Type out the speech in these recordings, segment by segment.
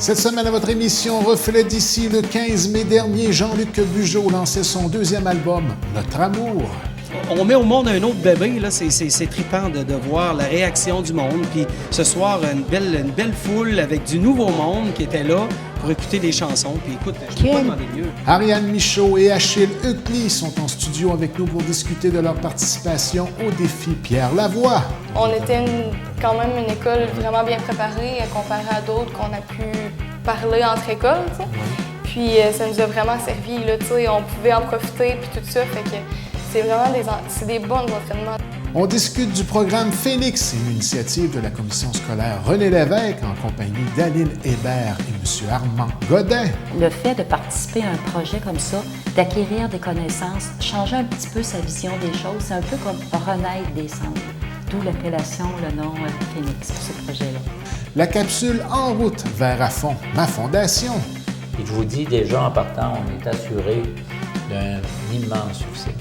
Cette semaine, à votre émission Reflet d'ici, le 15 mai dernier, Jean-Luc Bugeaud lançait son deuxième album, Notre Amour. On met au monde un autre bébé, là. C'est trippant de voir la réaction du monde. Puis ce soir, une belle foule avec du nouveau monde qui était là pour écouter des chansons. Puis écoute, je peux pas demander mieux. Ariane Michaud et Achille Huckney sont en studio avec nous pour discuter de leur participation au défi Pierre Lavoie. On était quand même une école vraiment bien préparée comparé à d'autres qu'on a pu parler entre écoles, tu sais. Puis ça nous a vraiment servi, là, tu sais, on pouvait en profiter puis tout ça, fait que c'est vraiment des bons entraînements. On discute du programme Phoenix, une initiative de la commission scolaire René Lévesque en compagnie d'Aline Hébert et M. Armand Godin. Le fait de participer à un projet comme ça, d'acquérir des connaissances, changer un petit peu sa vision des choses, c'est un peu comme renaître des cendres. D'où l'appellation, le nom Phoenix pour ce projet-là. La capsule En route vers à fond, ma fondation. Et je vous dis déjà en partant, on est assuré d'un immense succès.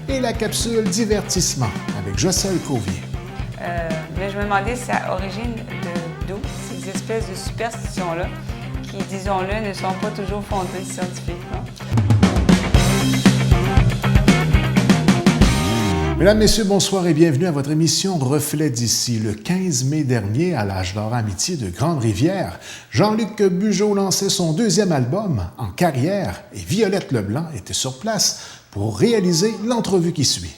Et la capsule Divertissement avec Jocelyne Covier. Mais je me demandais si ça origine d'où ces espèces de superstitions-là qui, disons-le, ne sont pas toujours fondées scientifiquement. Mesdames, Messieurs, bonsoir et bienvenue à votre émission Reflet d'ici. Le 15 mai dernier, à l'Âge d'or Amitié de Grande-Rivière, Jean-Luc Bugeaud lançait son deuxième album en carrière et Violette Leblanc était sur place pour réaliser l'entrevue qui suit.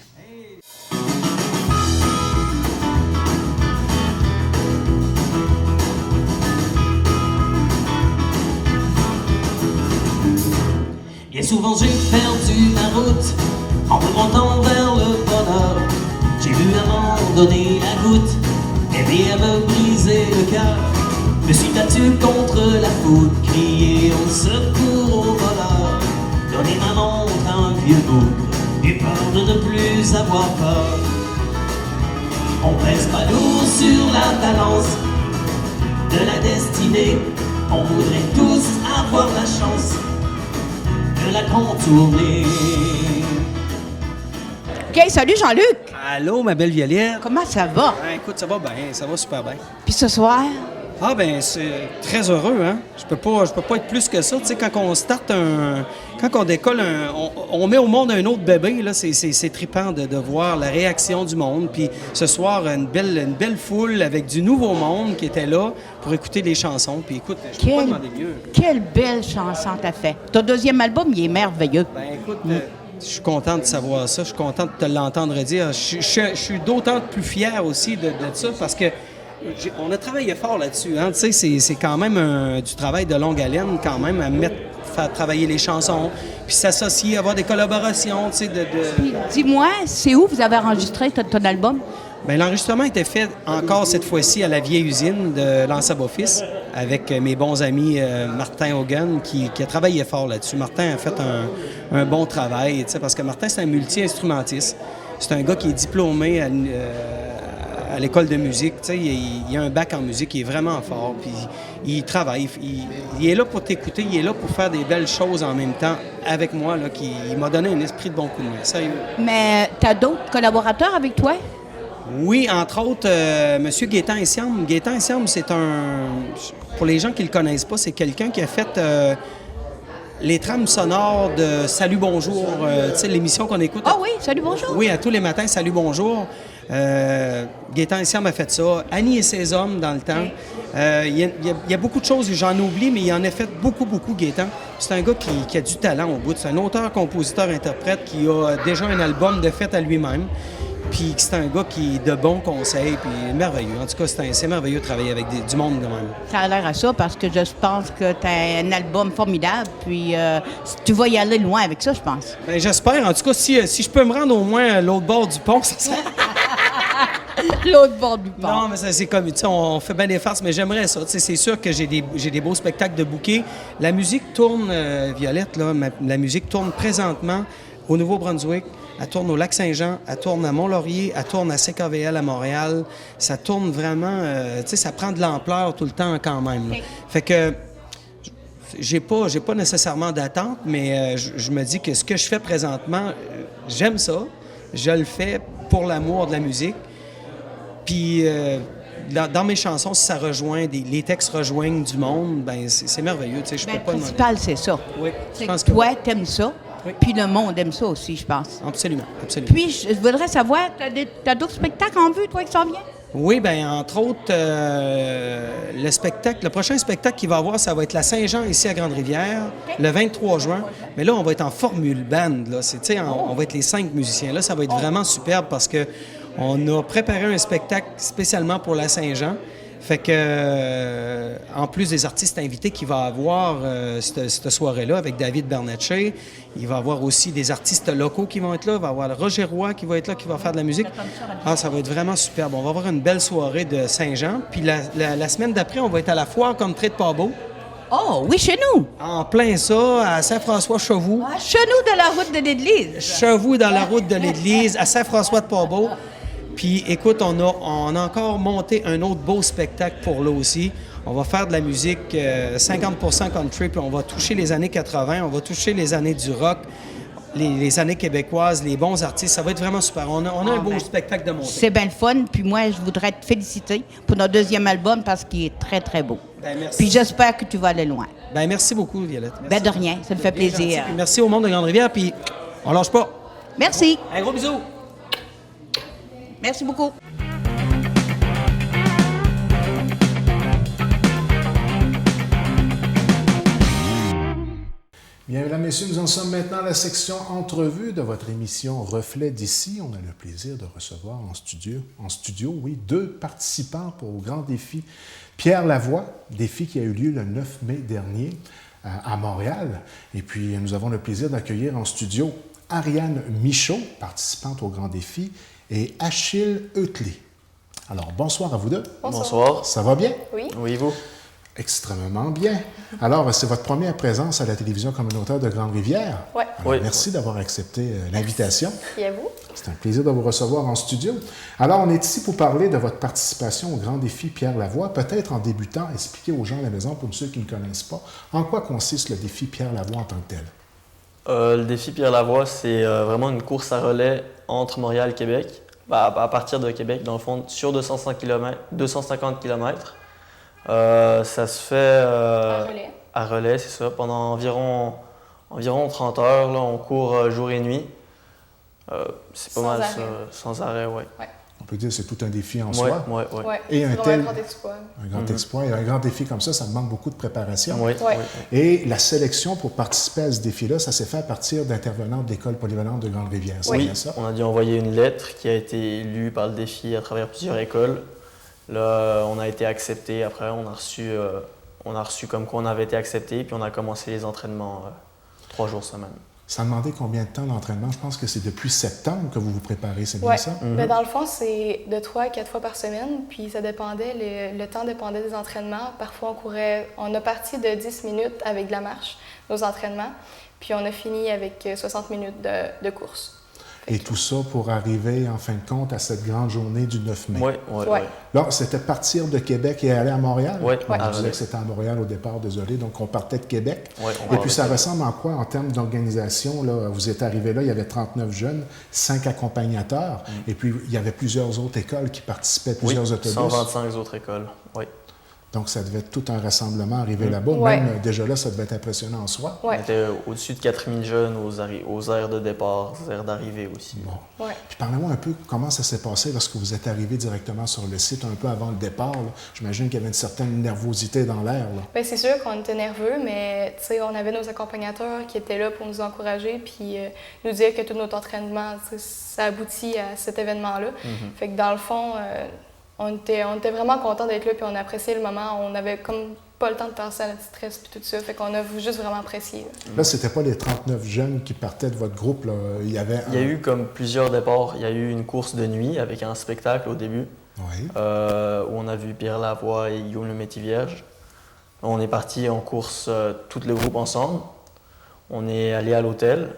Bien souvent j'ai perdu ma route en me montant vers le bonheur. J'ai vu abandonner la goutte et bien me briser le cœur. Me suis battu contre la foudre, crié au secours au voleur. Donner ma montre à un vieux bougre, eu peur de ne plus avoir peur. On pèse pas lourd sur la balance de la destinée. On voudrait tous avoir la chance de la contourner. OK, salut Jean-Luc! Allô, ma belle Violette. Comment ça va? Écoute, ça va bien, ça va super bien. Puis ce soir? Ah ben c'est très heureux, hein. Je peux pas être plus que ça. Tu sais, quand on décolle on met au monde un autre bébé, là, c'est trippant de voir la réaction du monde. Puis ce soir, une belle foule avec du nouveau monde qui était là pour écouter des chansons. Puis écoute, je peux pas demander mieux. Quelle belle chanson t'as fait. Ton deuxième album, il est merveilleux. Ben écoute, je suis content de savoir ça. Je suis content de te l'entendre dire. Je suis d'autant plus fier aussi de ça parce que on a travaillé fort là-dessus. Hein? Tu sais, c'est quand même du travail de longue haleine, quand même, à faire travailler les chansons, puis s'associer, avoir des collaborations. Tu sais, Puis, dis-moi, c'est où vous avez enregistré ton album? Bien, l'enregistrement était fait encore cette fois-ci à la vieille usine de l'Anse-à-Bas-Fils avec mes bons amis Martin Hogan qui a travaillé fort là-dessus. Martin a fait un bon travail, tu sais, parce que Martin, c'est un multi-instrumentiste. C'est un gars qui est diplômé à l'école de musique, tu sais, il a un bac en musique, il est vraiment fort, puis il travaille, il est là pour t'écouter, il est là pour faire des belles choses en même temps avec moi, là, il m'a donné un esprit de bon coup de main, sérieux. Mais t'as d'autres collaborateurs avec toi? Oui, entre autres, M. Gaétan Essiam. Gaétan Essiam, c'est pour les gens qui le connaissent pas, c'est quelqu'un qui a fait les trames sonores de Salut Bonjour, tu sais, l'émission qu'on écoute. Ah oui, Salut Bonjour? Oui, à tous les matins, Salut Bonjour. Gaétan Essiam a fait ça. Annie et ses hommes, dans le temps. Il y a beaucoup de choses, j'en oublie, mais il en a fait beaucoup, Gaétan. C'est un gars qui a du talent au bout. C'est un auteur, compositeur, interprète qui a déjà un album de fait à lui-même. Puis c'est un gars qui de bons conseils, puis merveilleux. En tout cas, c'est merveilleux de travailler avec du monde de même. Ça a l'air à ça parce que je pense que tu as un album formidable, puis tu vas y aller loin avec ça, je pense. Bien, j'espère. En tout cas, si je peux me rendre au moins à l'autre bord du pont, ça serait... L'autre bord du pont. Non, mais ça, c'est comme, tu sais, on fait bien des farces, mais j'aimerais ça. Tu sais, c'est sûr que j'ai des beaux spectacles de bouquets. La musique tourne, Violette, là, la musique tourne présentement au Nouveau-Brunswick. Elle tourne au Lac-Saint-Jean, elle tourne à Mont-Laurier, elle tourne à CKVL à Montréal. Ça tourne vraiment, tu sais, ça prend de l'ampleur tout le temps quand même. Là. Fait que j'ai pas nécessairement d'attente, mais je me dis que ce que je fais présentement, j'aime ça. Je le fais pour l'amour de la musique. Puis dans mes chansons, si ça rejoint, les textes rejoignent du monde, ben c'est merveilleux. Je peux Le pas demander. principal, c'est ça. Oui, C'est je pense que que toi, t'aimes ça, Oui. puis le monde aime ça aussi, je pense. Absolument, absolument. Puis, je voudrais savoir, t'as d'autres spectacles en vue, toi, qui s'en viennent? Oui, bien, entre autres, le prochain spectacle qu'il va y avoir, ça va être la Saint-Jean, ici à Grande-Rivière, le 23 juin. Mais là, on va être en formule band. Là. On va être les 5 musiciens. Là, ça va être vraiment superbe parce que on a préparé un spectacle spécialement pour la Saint-Jean. Fait que, en plus des artistes invités qu'il va avoir cette soirée-là avec David Bernatchez, il va y avoir aussi des artistes locaux qui vont être là. Il va y avoir Roger Roy qui va être là, qui va faire de la musique. Ah, ça va être vraiment superbe. On va avoir une belle soirée de Saint-Jean. Puis la semaine d'après, on va être à la foire comme Trait de Port-Beau. Oh, oui, chez nous! En plein ça, à Saint-François-Chevaux. Chez nous, de la route de l'église. Chevaux dans la route de l'église, à Saint-François-de-Port-Beau. Puis, écoute, on a encore monté un autre beau spectacle pour là aussi. On va faire de la musique 50% country, puis on va toucher les années 80, on va toucher les années du rock, les années québécoises, les bons artistes. Ça va être vraiment super. On a un beau spectacle de monter. C'est bien le fun, puis moi, je voudrais te féliciter pour notre deuxième album parce qu'il est très, très beau. Ben, merci. Puis j'espère que tu vas aller loin. Ben, merci beaucoup, Violette. Merci. Ben, de rien, ça me fait Bien plaisir. gentil. Puis merci au monde de Grande-Rivière, puis on lâche pas. Merci. Un gros bisou. Merci beaucoup. Bien, mesdames, messieurs, nous en sommes maintenant à la section entrevue de votre émission Reflet d'ici. On a le plaisir de recevoir en studio, 2 participants pour le grand défi Pierre Lavoie, défi qui a eu lieu le 9 mai dernier à Montréal. Et puis, nous avons le plaisir d'accueillir en studio Ariane Michaud, participante au grand défi, et Achille Eutley. Alors, bonsoir à vous deux. Bonsoir. Ça va bien? Oui. Oui, vous? Extrêmement bien. Alors, c'est votre première présence à la télévision communautaire de Grande-Rivière. Ouais. Alors, merci d'avoir accepté l'invitation. Et à vous? C'est un plaisir de vous recevoir en studio. Alors, on est ici pour parler de votre participation au grand défi Pierre Lavoie. Peut-être en débutant, expliquer aux gens à la maison, pour ceux qui ne connaissent pas, en quoi consiste le défi Pierre Lavoie en tant que tel? Le défi Pierre Lavoie, c'est vraiment une course à relais entre Montréal et Québec. À partir de Québec, dans le fond, sur 250 km. Ça se fait à relais, c'est ça. Pendant environ 30 heures, là, on court jour et nuit. C'est pas mal ça, sans arrêt, oui. Ouais. On peut dire que c'est tout un défi en soi. Oui. Ouais. Et un grand exploit. Un grand exploit. Et un grand défi comme ça demande beaucoup de préparation. Oui. Ouais. Et la sélection pour participer à ce défi-là, ça s'est fait à partir d'intervenants de l'École polyvalente de Grande-Rivière. C'est bien ça? On a dû envoyer une lettre qui a été lue par le défi à travers plusieurs écoles. Là, on a été accepté. Après, on a reçu comme quoi on avait été accepté. Puis on a commencé les entraînements 3 jours semaine. Ça a demandé combien de temps d'entraînement? Je pense que c'est depuis septembre que vous vous préparez, c'est bien Ouais. ça? Ben, dans le fond, c'est de 3 à 4 fois par semaine, puis ça dépendait, le temps dépendait des entraînements. Parfois, on a parti de 10 minutes avec de la marche, nos entraînements, puis on a fini avec 60 minutes de course. Et tout ça pour arriver, en fin de compte, à cette grande journée du 9 mai. Oui. Là, c'était partir de Québec et aller à Montréal? Oui. On disait que c'était à Montréal au départ, désolé. Donc, on partait de Québec. Oui, et puis, ça ressemble en quoi en termes d'organisation? Là, vous êtes arrivé là, il y avait 39 jeunes, 5 accompagnateurs. Et puis, il y avait plusieurs autres écoles qui participaient, plusieurs autobus. 125 autres écoles, oui. Donc, ça devait être tout un rassemblement arrivé là-bas. Ouais. Même déjà là, ça devait être impressionnant en soi. Ouais. On était au-dessus de 4000 jeunes aux aires de départ, aux aires d'arrivée aussi. Bon. Ouais. Puis parlez-moi un peu comment ça s'est passé lorsque vous êtes arrivé directement sur le site, un peu avant le départ. J'imagine qu'il y avait une certaine nervosité dans l'air. Bien, c'est sûr qu'on était nerveux, mais on avait nos accompagnateurs qui étaient là pour nous encourager puis nous dire que tout notre entraînement, ça aboutit à cet événement-là. Fait que dans le fond, on était vraiment contents d'être là puis on appréciait le moment. On avait comme pas le temps de passer à notre stress puis tout ça. Fait qu'on a juste vraiment apprécié. Là, c'était pas les 39 jeunes qui partaient de votre groupe. Là. Il y a eu comme plusieurs départs. Il y a eu une course de nuit avec un spectacle au début. Oui. Où on a vu Pierre Lavoie et Guillaume le Métis-Vierge. On est parti en course, tout le groupe ensemble. On est allé à l'hôtel.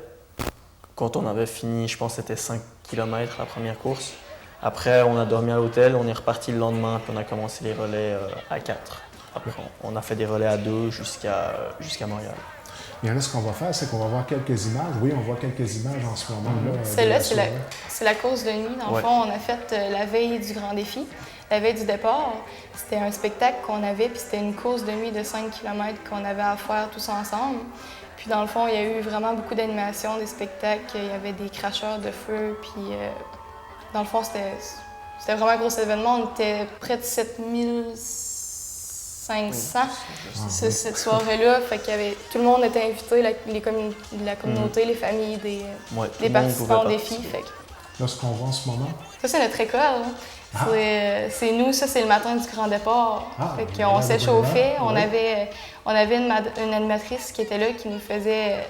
Quand on avait fini, je pense que c'était 5 km la première course. Après, on a dormi à l'hôtel, on est reparti le lendemain, puis on a commencé les relais à 4. Après, on a fait des relais à 2 jusqu'à Montréal. Et là, ce qu'on va faire, c'est qu'on va voir quelques images. Oui, on voit quelques images en ce moment. Celle-là, c'est la course de nuit. Dans le fond, on a fait la veille du grand défi. la veille du départ. C'était un spectacle qu'on avait, puis c'était une course de nuit de 5 km qu'on avait à faire tous ensemble. Puis dans le fond, il y a eu vraiment beaucoup d'animations, des spectacles, il y avait des cracheurs de feu, puis dans le fond, c'était vraiment un gros événement. On était près de 7500 cette soirée-là. Fait qu'il y avait, tout le monde était invité, la communauté, les familles, des participants au défi. Là, ce qu'on voit en ce moment? Ça, c'est notre école. C'est nous, ça, c'est le matin du grand départ. Fait qu'on s'échauffait. On avait une animatrice qui était là qui nous faisait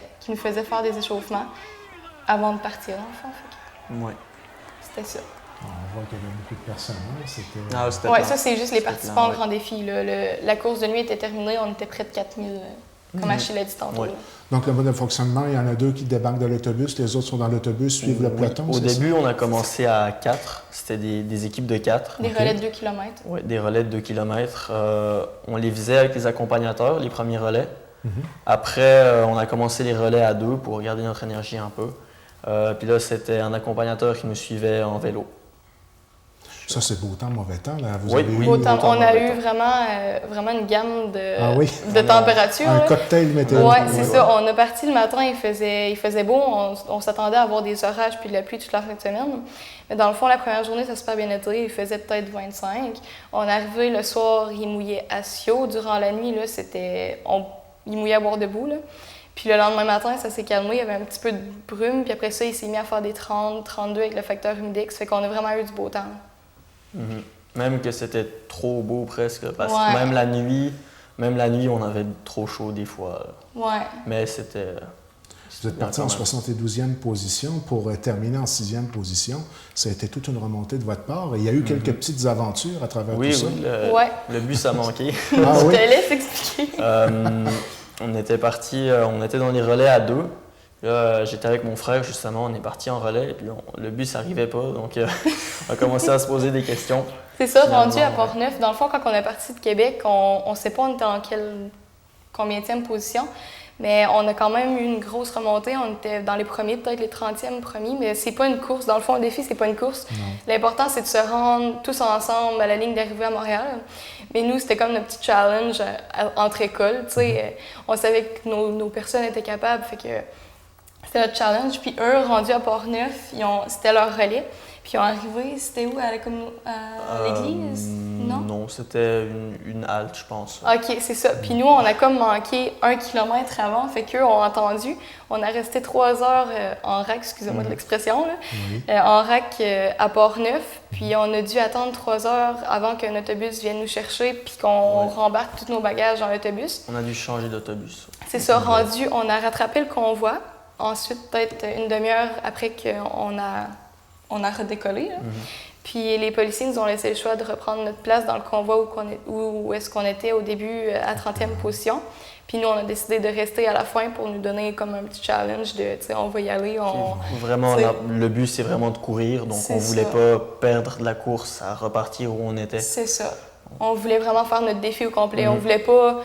faire des échauffements avant de partir, en fait. C'était ça. On voit qu'il y avait beaucoup de personnes. Oui, ça, c'est juste les participants au grand défi. La course de nuit était terminée, on était près de 4000, comme Achille l'a dit tantôt. Donc, le mode de fonctionnement, il y en a 2 qui débarquent de l'autobus, les autres sont dans l'autobus, suivent le peloton. Au début, on a commencé à 4. C'était des équipes de 4. Des relais de 2 km. Oui, des relais de 2 km. On les faisait avec les accompagnateurs, les premiers relais. Après, on a commencé les relais à 2 pour garder notre énergie un peu. Puis là, c'était un accompagnateur qui nous suivait en vélo. Ça, c'est beau temps, mauvais temps. Là. Beau temps. On a eu vraiment une gamme de températures. Un cocktail météo. Oui, c'est ça. On a parti le matin, il faisait beau. On s'attendait à avoir des orages puis de la pluie toute la fin de semaine. Mais dans le fond, la première journée, ça a super bien été. Il faisait peut-être 25. On est arrivé le soir, il mouillait à Sio. Durant la nuit, là, il mouillait à bord debout. Là. Puis le lendemain matin, ça s'est calmé, il y avait un petit peu de brume. Puis après ça, il s'est mis à faire des 30, 32 avec le facteur humidex. Fait qu'on a vraiment eu du beau temps. Même que c'était trop beau presque, parce que même la nuit, on avait trop chaud des fois. Mais c'était... Vous êtes parti en 72e position pour terminer en 6e position. Ça a été toute une remontée de votre part. Et il y a eu quelques petites aventures à travers tout ça. Oui, le bus a manqué. Je te laisse expliquer. On était parti, on était dans les relais à 2. Là, j'étais avec mon frère, justement, on est parti en relais, et puis le bus n'arrivait pas, donc on a commencé à se poser des questions. C'est ça, rendu à Port-Neuf. Dans le fond, quand on est parti de Québec, on ne sait pas on était en combienième position, mais on a quand même eu une grosse remontée. On était dans les premiers, peut-être les 30e premiers, mais c'est pas une course. Dans le fond, le défi, c'est pas une course. L'important, c'est de se rendre tous ensemble à la ligne d'arrivée à Montréal. Mais nous, c'était comme notre petit challenge entre écoles. On savait que nos personnes étaient capables, fait que c'était notre challenge. Puis eux, rendus à Port-Neuf, c'était leur relais. Puis ils ont arrivé, c'était où? À l'église? Non, c'était une halte, je pense. OK, c'est ça. Puis nous, on a comme manqué 1 kilomètre avant, fait qu'eux ont attendu. On a resté 3 heures en rack, excusez-moi de l'expression, en rack à Port-Neuf. Puis on a dû attendre 3 heures avant qu'un autobus vienne nous chercher puis qu'on rembarque tous nos bagages dans l'autobus. On a dû changer d'autobus. C'est ça, rendu, on a rattrapé le convoi. Ensuite, peut-être une demi-heure après qu'on a redécollé. Puis les policiers nous ont laissé le choix de reprendre notre place dans le convoi où est-ce qu'on était au début à 30e position. Puis nous, on a décidé de rester à la fin pour nous donner comme un petit challenge de, tu sais, on va y aller. Vraiment, le but, c'est vraiment de courir. Donc, on ne voulait pas perdre la course à repartir où on était. C'est ça. On voulait vraiment faire notre défi au complet. On ne voulait pas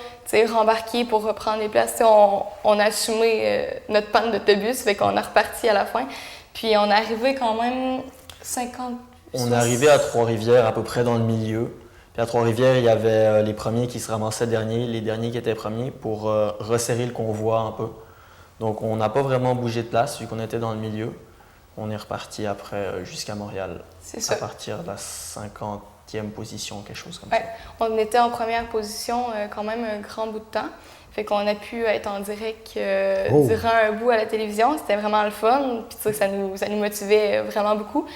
rembarquer pour reprendre les places. On a assumé notre panne d'autobus, fait qu'on a reparti à la fin. Puis on est arrivé quand même 50... On est arrivé à Trois-Rivières, à peu près dans le milieu. Puis à Trois-Rivières, il y avait les premiers qui se ramassaient derniers, les derniers qui étaient premiers pour resserrer le convoi un peu. Donc on n'a pas vraiment bougé de place vu qu'on était dans le milieu. On est reparti après jusqu'à Montréal. C'est ça. À partir de la 50e position, quelque chose comme ça. On était en première position quand même un grand bout de temps. Fait qu'on a pu être en direct durant un bout à la télévision. C'était vraiment le fun. Puis ça nous motivait vraiment beaucoup.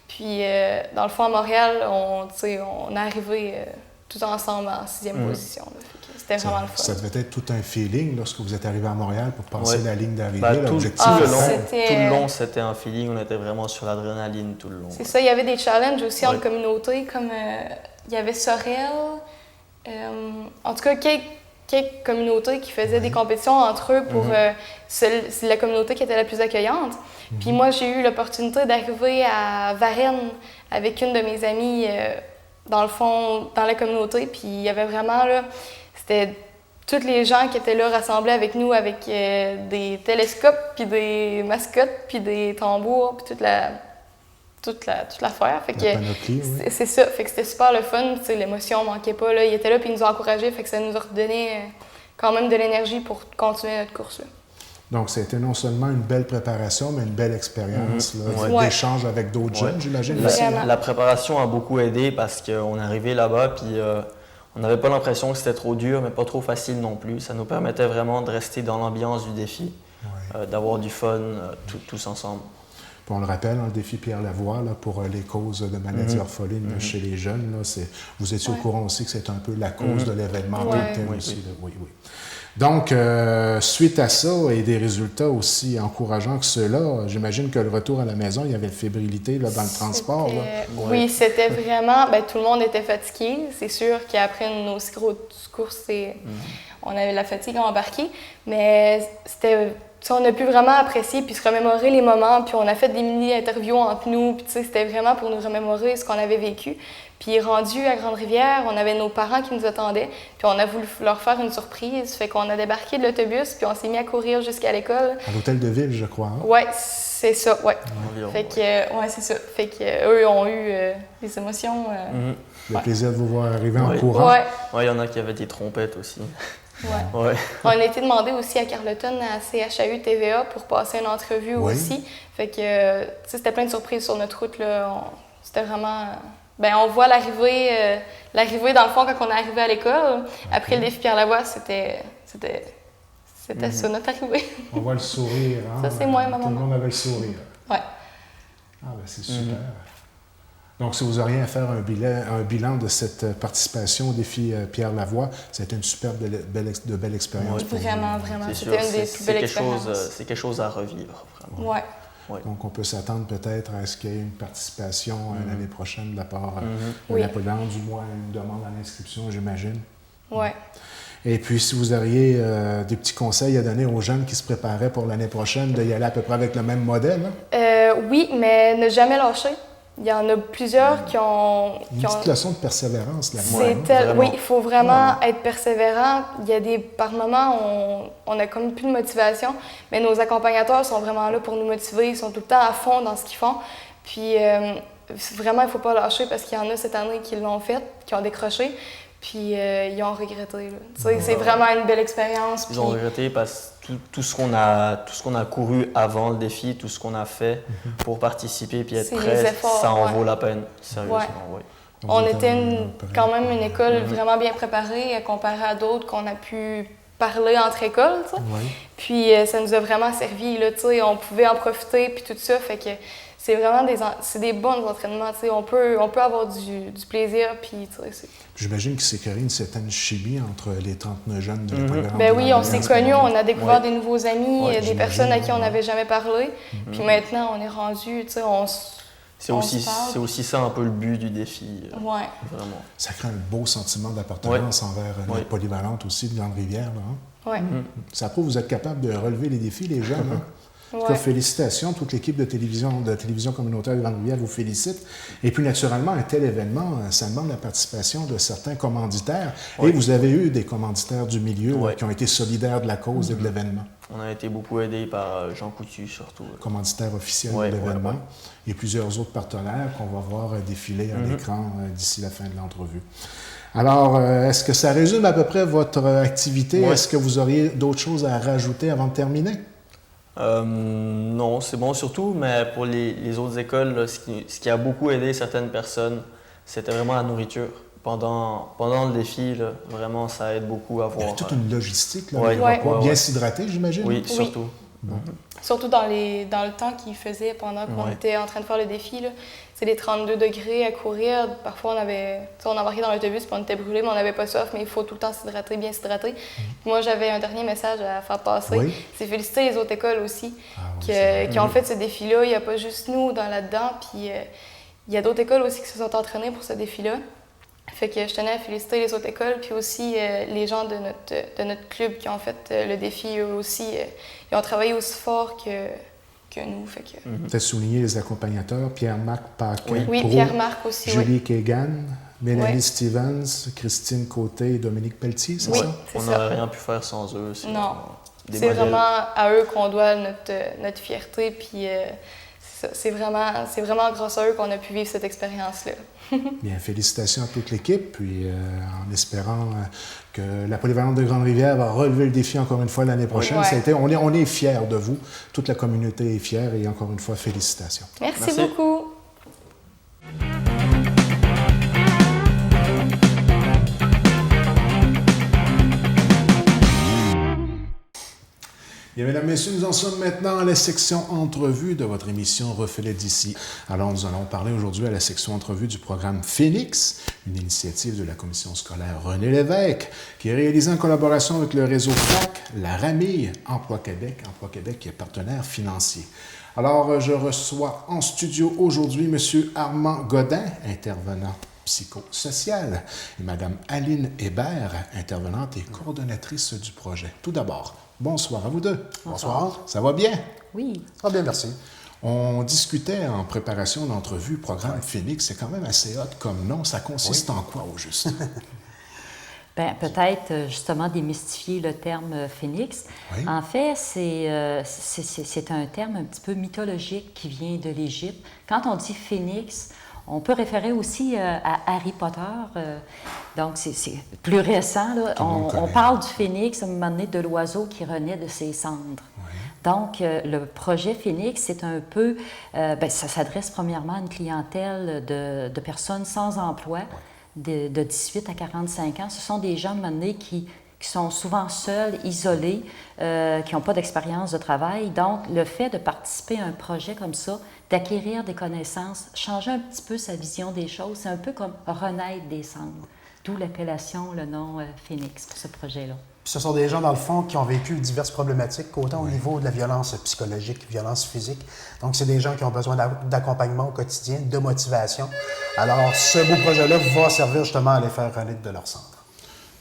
Puis dans le fond, à Montréal, on est arrivé tout ensemble en 6e position. C'était vraiment le fun. Ça devait être tout un feeling lorsque vous êtes arrivé à Montréal pour passer la ligne d'arrivée. Tout le long, c'était un feeling. On était vraiment sur l'adrénaline tout le long. C'est ça. Il y avait des challenges aussi en communauté, comme il y avait Sorel. En tout cas, quelques communautés qui faisaient des compétitions entre eux pour c'est la communauté qui était la plus accueillante. Puis moi, j'ai eu l'opportunité d'arriver à Varennes avec une de mes amies, dans le fond, dans la communauté. Puis il y avait vraiment, là, c'était tous les gens qui étaient là rassemblés avec nous avec des télescopes, puis des mascottes, puis des tambours, puis toute la... toute l'affaire. Fait La que panoplie, oui. c'est ça. Fait que c'était super le fun. Tu sais, l'émotion manquait pas. Là. Ils étaient là puis ils nous ont encouragés. Fait que ça nous a redonné quand même de l'énergie pour continuer notre course. Là. Donc, c'était non seulement une belle préparation, mais une belle expérience d'échange avec d'autres jeunes, j'imagine. La préparation a beaucoup aidé parce qu'on est arrivé là-bas puis on n'avait pas l'impression que c'était trop dur, mais pas trop facile non plus. Ça nous permettait vraiment de rester dans l'ambiance du défi, d'avoir du fun tous ensemble. Puis on le rappelle, le défi Pierre Lavoie là, pour les causes de maladies orphelines chez les jeunes, là, vous étiez au courant aussi que c'est un peu la cause de l'événement en tant que tel aussi. Là. Oui. Donc, suite à ça et des résultats aussi encourageants que ceux-là, j'imagine que le retour à la maison, il y avait une fébrilité là, dans le transport. Là. Oui, c'était vraiment... tout le monde était fatigué. C'est sûr qu'après une aussi grosse course, on avait la fatigue à embarquer. Mais c'était... on a pu vraiment apprécier puis se remémorer les moments. Puis on a fait des mini-interviews entre nous. Puis c'était vraiment pour nous remémorer ce qu'on avait vécu. Puis rendu à Grande-Rivière, on avait nos parents qui nous attendaient. Puis on a voulu leur faire une surprise. Fait qu'on a débarqué de l'autobus puis on s'est mis à courir jusqu'à l'école. À l'hôtel de ville, je crois. Hein? Oui, c'est ça, ouais. Fait que, c'est ça. Fait qu'eux ont eu des émotions. Le plaisir de vous voir arriver en courant. Oui, il y en a qui avaient des trompettes aussi. Ouais. On a été demandé aussi à Carleton, à CHAU TVA, pour passer une entrevue aussi. Fait que, c'était plein de surprises sur notre route, là. C'était vraiment... on voit l'arrivée dans le fond quand on est arrivé à l'école. Après le défi Pierre Lavoie, c'était ça, notre arrivée. On voit le sourire, hein? Ça, c'est moi et ma maman. Tout le monde avait le sourire. Ouais. C'est super. Donc, si vous auriez à faire un bilan de cette participation au défi Pierre Lavoie, c'était une superbe de belle expérience. Vraiment. C'était une des plus belles expériences. C'est quelque chose à revivre, vraiment. Ouais. Donc, on peut s'attendre peut-être à ce qu'il y ait une participation l'année prochaine de la part de Napoléon, du moins une demande à l'inscription, j'imagine. Oui. Et puis, si vous auriez des petits conseils à donner aux jeunes qui se préparaient pour l'année prochaine, d'y aller à peu près avec le même modèle? Hein? Oui, mais ne jamais lâcher. Il y en a plusieurs qui ont... Une petite leçon de persévérance là-dedans. Oui, il faut vraiment être persévérant. Il y a par moments, on a comme plus de motivation, mais nos accompagnateurs sont vraiment là pour nous motiver. Ils sont tout le temps à fond dans ce qu'ils font. Puis vraiment, il ne faut pas lâcher parce qu'il y en a cette année qui l'ont fait, qui ont décroché. Puis ils ont regretté. C'est vraiment une belle expérience. Ils ont regretté parce que tout ce qu'on a couru avant le défi, tout ce qu'on a fait pour participer puis être prêt, ça en vaut la peine. Sérieusement, oui. On était quand même une école vraiment bien préparée comparée à d'autres qu'on a pu parler entre écoles. Puis ça nous a vraiment servi. Là, on pouvait en profiter puis tout ça. Fait que c'est vraiment des bons entraînements. On peut avoir du plaisir. Puis, j'imagine qu'il s'est créé une certaine chimie entre les 39 jeunes de l'époque. Oui, on s'est connus, on a découvert des nouveaux amis, des personnes à qui on n'avait jamais parlé. Puis maintenant, on est rendu, c'est aussi ça un peu le but du défi. Vraiment. Ça crée un beau sentiment d'appartenance envers la polyvalente aussi de Grande-Rivière. Ça prouve que vous êtes capable de relever les défis, les jeunes. Hein? En tout cas, félicitations. Toute l'équipe de télévision communautaire de Grande-Rivière vous félicite. Et puis, naturellement, un tel événement, ça demande la participation de certains commanditaires. Et vous avez eu des commanditaires du milieu qui ont été solidaires de la cause et de l'événement. On a été beaucoup aidés par Jean Coutu, surtout. Commanditaire officiel de l'événement. Et plusieurs autres partenaires qu'on va voir défiler à l'écran d'ici la fin de l'entrevue. Alors, est-ce que ça résume à peu près votre activité? Est-ce que vous auriez d'autres choses à rajouter avant de terminer? Non, c'est bon surtout, mais pour les autres écoles, là, ce qui a beaucoup aidé certaines personnes, c'était vraiment la nourriture. Pendant le défi, là, vraiment, ça aide beaucoup à voir. Il y avait toute une logistique, là, bien s'hydrater, j'imagine. Oui, surtout. Surtout dans le temps qu'il faisait pendant qu'on était en train de faire le défi. C'est les 32 degrés à courir. Parfois, on embarquait dans l'autobus et on était brûlé, mais on n'avait pas soif, mais il faut tout le temps s'hydrater, bien s'hydrater. Moi, j'avais un dernier message à faire passer. C'est féliciter les autres écoles aussi qui ont fait ce défi-là. Il n'y a pas juste nous là-dedans. Puis il y a d'autres écoles aussi qui se sont entraînées pour ce défi-là. Fait que je tenais à féliciter les autres écoles, puis aussi les gens de notre club qui ont fait le défi, eux aussi. Ils ont travaillé aussi fort que nous. Fait que... Peut-être souligner les accompagnateurs, Pierre-Marc Paquin, oui, Pierre-Marc aussi. Julie Kegan, Mélanie Stevens, Christine Côté et Dominique Pelletier, c'est ça? On n'aurait rien pu faire sans eux. Non, c'est vraiment à eux qu'on doit notre fierté, puis c'est vraiment grâce à eux qu'on a pu vivre cette expérience-là. Bien, félicitations à toute l'équipe, puis en espérant que la polyvalente de Grande-Rivière va relever le défi encore une fois l'année prochaine. Ouais. On est fiers de vous, toute la communauté est fière et encore une fois, félicitations. Merci beaucoup. Bien, mesdames, messieurs, nous en sommes maintenant à la section entrevue de votre émission Reflet d'ici. Alors, nous allons parler aujourd'hui à la section entrevue du programme Phoenix, une initiative de la commission scolaire René Lévesque, qui est réalisée en collaboration avec le réseau FLAC, la RAMI, Emploi Québec qui est partenaire financier. Alors, je reçois en studio aujourd'hui M. Armand Godin, intervenant psychosocial, et Mme Aline Hébert, intervenante et coordonnatrice du projet. Tout d'abord, bonsoir à vous deux. Bonsoir. Ça va bien? Oui. Ça va bien, merci. On discutait en préparation d'entrevue, programme Phoenix, c'est quand même assez hot comme nom. Ça consiste en quoi au juste? Bien, peut-être justement démystifier le terme phénix. Oui. En fait, c'est un terme un petit peu mythologique qui vient de l'Égypte. Quand on dit phénix, on peut référer aussi à Harry Potter. Donc, c'est plus récent. Là. On parle du phénix, à un moment donné, de l'oiseau qui renaît de ses cendres. Oui. Donc, le projet Phoenix, c'est un peu... ça s'adresse premièrement à une clientèle de personnes sans emploi, de 18 à 45 ans. Ce sont des gens, à un moment donné, qui sont souvent seuls, isolés, qui n'ont pas d'expérience de travail. Donc, le fait de participer à un projet comme ça, d'acquérir des connaissances, changer un petit peu sa vision des choses, c'est un peu comme renaître des cendres. D'où l'appellation, le nom Phoenix pour ce projet-là. Puis ce sont des gens, dans le fond, qui ont vécu diverses problématiques, autant au niveau de la violence psychologique, violence physique. Donc, c'est des gens qui ont besoin d'accompagnement au quotidien, de motivation. Alors, ce beau projet-là va servir justement à les faire renaître de leur centre.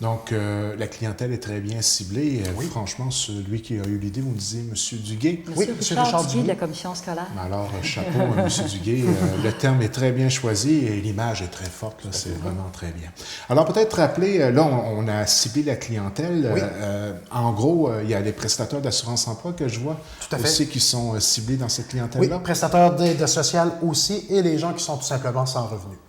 Donc, la clientèle est très bien ciblée. Oui. Franchement, celui qui a eu l'idée, vous me disiez, M. Duguay. Monsieur Richard Duguay de la commission scolaire. Alors, chapeau à M. Duguay. Le terme est très bien choisi et l'image est très forte. Là, c'est vraiment très bien. Alors, peut-être rappeler, là, on a ciblé la clientèle. Oui. En gros, il y a les prestataires d'assurance-emploi que je vois Tout à fait. aussi qui sont ciblés dans cette clientèle-là. Oui, prestataires d'aide sociale aussi et les gens qui sont tout simplement sans revenus.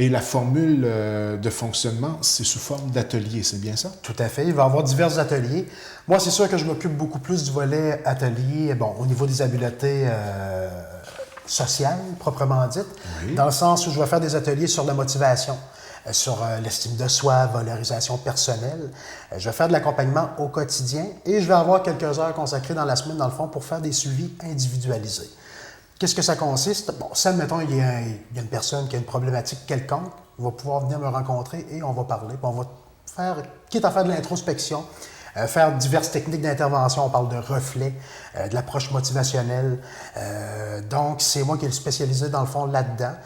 Et la formule de fonctionnement, c'est sous forme d'atelier, c'est bien ça? Tout à fait. Il va y avoir divers ateliers. Moi, c'est sûr que je m'occupe beaucoup plus du volet atelier, bon, au niveau des habiletés sociales, proprement dites, dans le sens où je vais faire des ateliers sur la motivation, sur l'estime de soi, valorisation personnelle. Je vais faire de l'accompagnement au quotidien et je vais avoir quelques heures consacrées dans la semaine, dans le fond, pour faire des suivis individualisés. Qu'est-ce que ça consiste? Bon, si, admettons, il y a une personne qui a une problématique quelconque, il va pouvoir venir me rencontrer et on va parler. Puis on va faire, quitte à faire de l'introspection, faire diverses techniques d'intervention. On parle de reflets, de l'approche motivationnelle. Donc, c'est moi qui est spécialisé, dans le fond, là-dedans.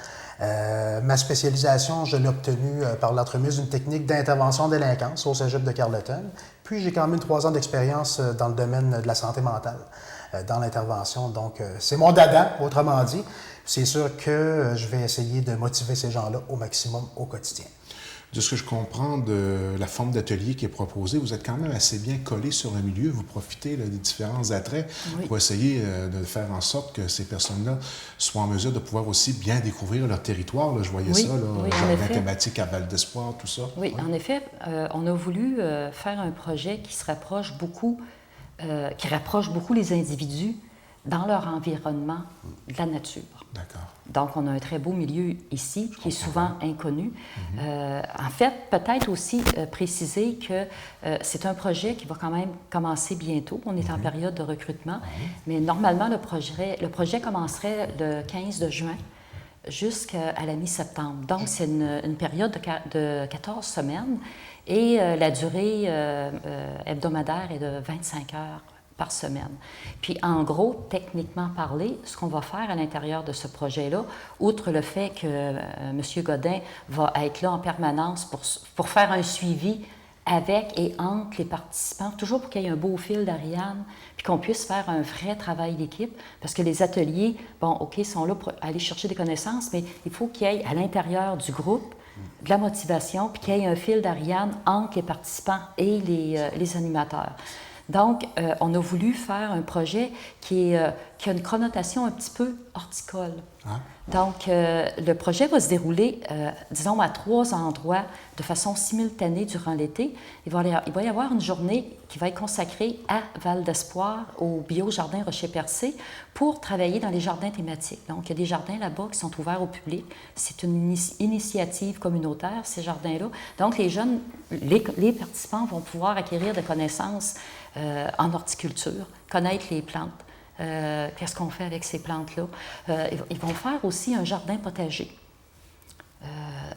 Ma spécialisation, je l'ai obtenue par l'entremise d'une technique d'intervention délinquance au Cégep de Carleton. Puis, j'ai quand même 3 ans d'expérience dans le domaine de la santé mentale, dans l'intervention. Donc, c'est mon dada, autrement dit. C'est sûr que je vais essayer de motiver ces gens-là au maximum au quotidien. De ce que je comprends de la forme d'atelier qui est proposée, vous êtes quand même assez bien collé sur un milieu. Vous profitez là, des différents attraits pour essayer de faire en sorte que ces personnes-là soient en mesure de pouvoir aussi bien découvrir leur territoire. Là, je voyais ça, là, genre la thématique à Val d'Espoir, tout ça. Oui, en effet, on a voulu faire un projet qui se rapproche beaucoup, qui rapproche beaucoup les individus dans leur environnement de la nature. D'accord. Donc, on a un très beau milieu ici qui est souvent inconnu. En fait, peut-être aussi préciser que c'est un projet qui va quand même commencer bientôt. On est en période de recrutement, mais normalement, le projet commencerait le 15 de juin jusqu'à la mi-septembre. Donc, c'est une période de 14 semaines et la durée hebdomadaire est de 25 heures par semaine. Puis, en gros, techniquement parlé, ce qu'on va faire à l'intérieur de ce projet-là, outre le fait que M. Godin va être là en permanence pour faire un suivi avec et entre les participants, toujours pour qu'il y ait un beau fil d'Ariane, puis qu'on puisse faire un vrai travail d'équipe, parce que les ateliers, bon, OK, sont là pour aller chercher des connaissances, mais il faut qu'il y ait à l'intérieur du groupe de la motivation, puis qu'il y ait un fil d'Ariane entre les participants et les animateurs. Donc, on a voulu faire un projet qui qui a une connotation un petit peu horticole. Ah. Donc, le projet va se dérouler, disons, à 3 endroits de façon simultanée durant l'été. Il va y avoir une journée qui va être consacrée à Val d'Espoir, au Bio-Jardin Rocher-Percé, pour travailler dans les jardins thématiques. Donc, il y a des jardins là-bas qui sont ouverts au public. C'est une initiative communautaire, ces jardins-là. Donc, les jeunes, les participants vont pouvoir acquérir des connaissances en horticulture, connaître les plantes. Qu'est-ce qu'on fait avec ces plantes-là? Ils vont faire aussi un jardin potager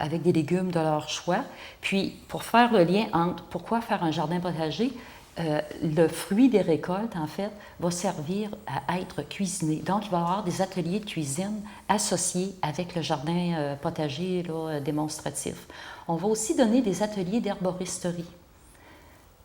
avec des légumes de leur choix. Puis, pour faire le lien entre pourquoi faire un jardin potager, le fruit des récoltes, en fait, va servir à être cuisiné. Donc, il va y avoir des ateliers de cuisine associés avec le jardin potager là, démonstratif. On va aussi donner des ateliers d'herboristerie.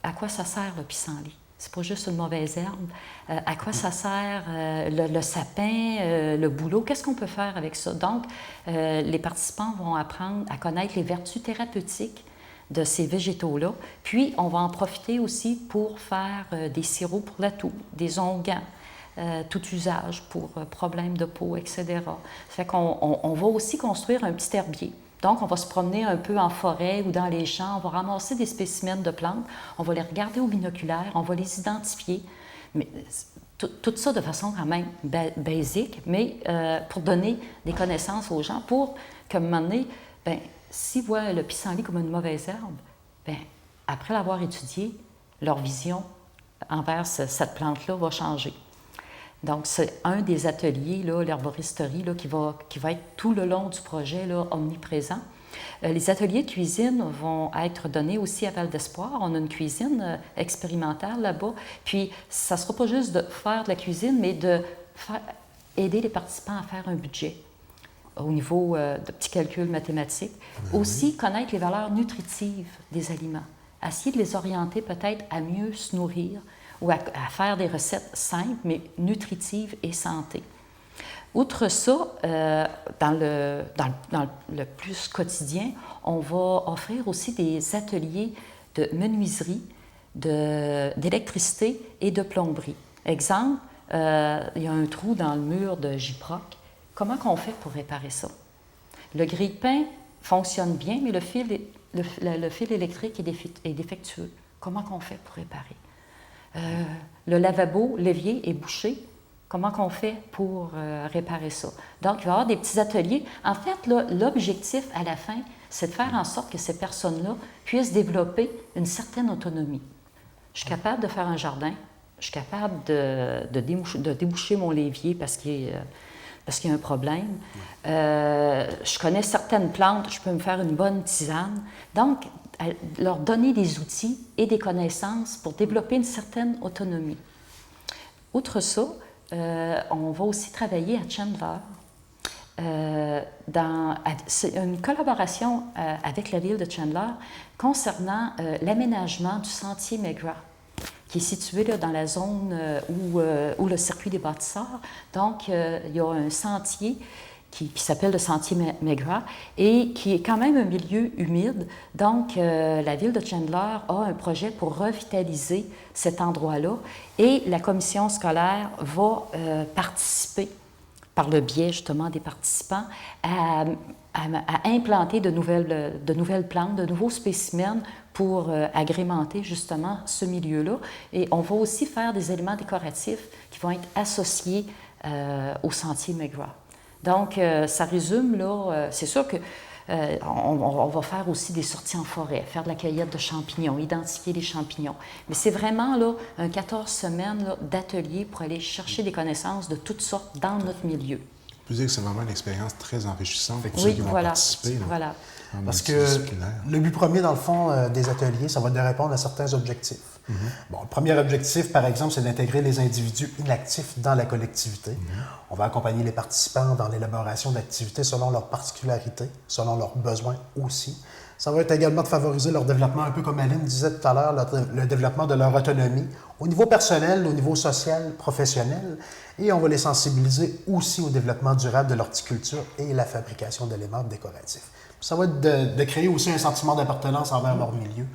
À quoi ça sert le pissenlit? C'est pas juste une mauvaise herbe. À quoi ça sert le sapin, le bouleau? Qu'est-ce qu'on peut faire avec ça? Donc, les participants vont apprendre à connaître les vertus thérapeutiques de ces végétaux-là. Puis, on va en profiter aussi pour faire des sirops pour la toux, des onguents, tout usage pour problèmes de peau, etc. Ça fait qu'on va aussi construire un petit herbier. Donc, on va se promener un peu en forêt ou dans les champs, on va ramasser des spécimens de plantes, on va les regarder au binoculaire, on va les identifier. Mais tout ça de façon quand même basique, mais pour donner des connaissances aux gens, pour qu'à un moment donné, bien, s'ils voient le pissenlit comme une mauvaise herbe, bien, après l'avoir étudié, leur vision envers cette plante-là va changer. Donc, c'est un des ateliers, l'herboristerie, qui va être tout le long du projet là, omniprésent. Les ateliers de cuisine vont être donnés aussi à Val d'Espoir. On a une cuisine expérimentale là-bas. Puis, ça ne sera pas juste de faire de la cuisine, mais de aider les participants à faire un budget au niveau de petits calculs mathématiques. Aussi, connaître les valeurs nutritives des aliments. Essayer de les orienter peut-être à mieux se nourrir, ou à faire des recettes simples, mais nutritives et santé. Outre ça, dans le plus quotidien, on va offrir aussi des ateliers de menuiserie, d'électricité et de plomberie. Exemple, il y a un trou dans le mur de Gyproc. Comment qu'on fait pour réparer ça? Le grille-pain fonctionne bien, mais le fil électrique est défectueux. Comment qu'on fait pour réparer? Le lavabo, l'évier est bouché. Comment qu'on fait pour réparer ça? Donc, il va y avoir des petits ateliers. En fait, l'objectif à la fin, c'est de faire en sorte que ces personnes-là puissent développer une certaine autonomie. Je suis capable de faire un jardin. Je suis capable de déboucher mon l'évier parce qu'il y a un problème. Je connais certaines plantes. Je peux me faire une bonne tisane. Donc, leur donner des outils et des connaissances pour développer une certaine autonomie. Outre ça, on va aussi travailler à Chandler. C'est une collaboration avec la ville de Chandler concernant l'aménagement du sentier McGrath, qui est situé là, dans la zone où le circuit des bâtisseurs. Donc, il y a un sentier qui s'appelle le sentier McGrath et qui est quand même un milieu humide. Donc, la ville de Chandler a un projet pour revitaliser cet endroit-là et la commission scolaire va participer, par le biais justement des participants, à implanter de nouvelles plantes, de nouveaux spécimens pour agrémenter justement ce milieu-là. Et on va aussi faire des éléments décoratifs qui vont être associés au sentier McGrath. Donc, ça résume, là, c'est sûr que on va faire aussi des sorties en forêt, faire de la cueillette de champignons, identifier les champignons. Mais c'est vraiment, là, un 14 semaines d'atelier pour aller chercher des connaissances de toutes sortes dans notre milieu. Je peux dire que c'est vraiment une expérience très enrichissante pour oui, ceux qui vont participer. Là, voilà. Parce que le but premier, dans le fond, des ateliers, ça va être de répondre à certains objectifs. Bon, le premier objectif, par exemple, c'est d'intégrer les individus inactifs dans la collectivité. On va accompagner les participants dans l'élaboration d'activités selon leurs particularités, selon leurs besoins aussi. Ça va être également de favoriser leur développement, un peu comme Aline disait tout à l'heure, le développement de leur autonomie au niveau personnel, au niveau social, professionnel. Et on va les sensibiliser aussi au développement durable de l'horticulture et la fabrication d'éléments décoratifs. Ça va être de créer aussi un sentiment d'appartenance envers leur milieu,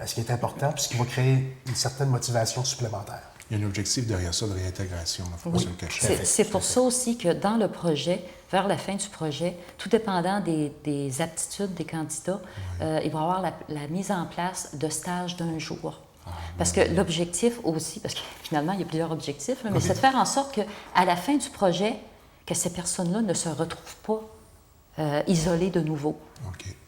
ce qui est important, puis ce qui va créer une certaine motivation supplémentaire. Il y a un objectif derrière ça de réintégration, il ne faut pas se le cacher. C'est pour ça aussi que dans le projet, vers la fin du projet, tout dépendant des aptitudes des candidats, il va y avoir la mise en place de stages d'1 jour. Parce que l'objectif aussi, parce que finalement, il y a plusieurs objectifs, mais c'est de faire en sorte qu'à la fin du projet, que ces personnes-là ne se retrouvent pas isolées de nouveau.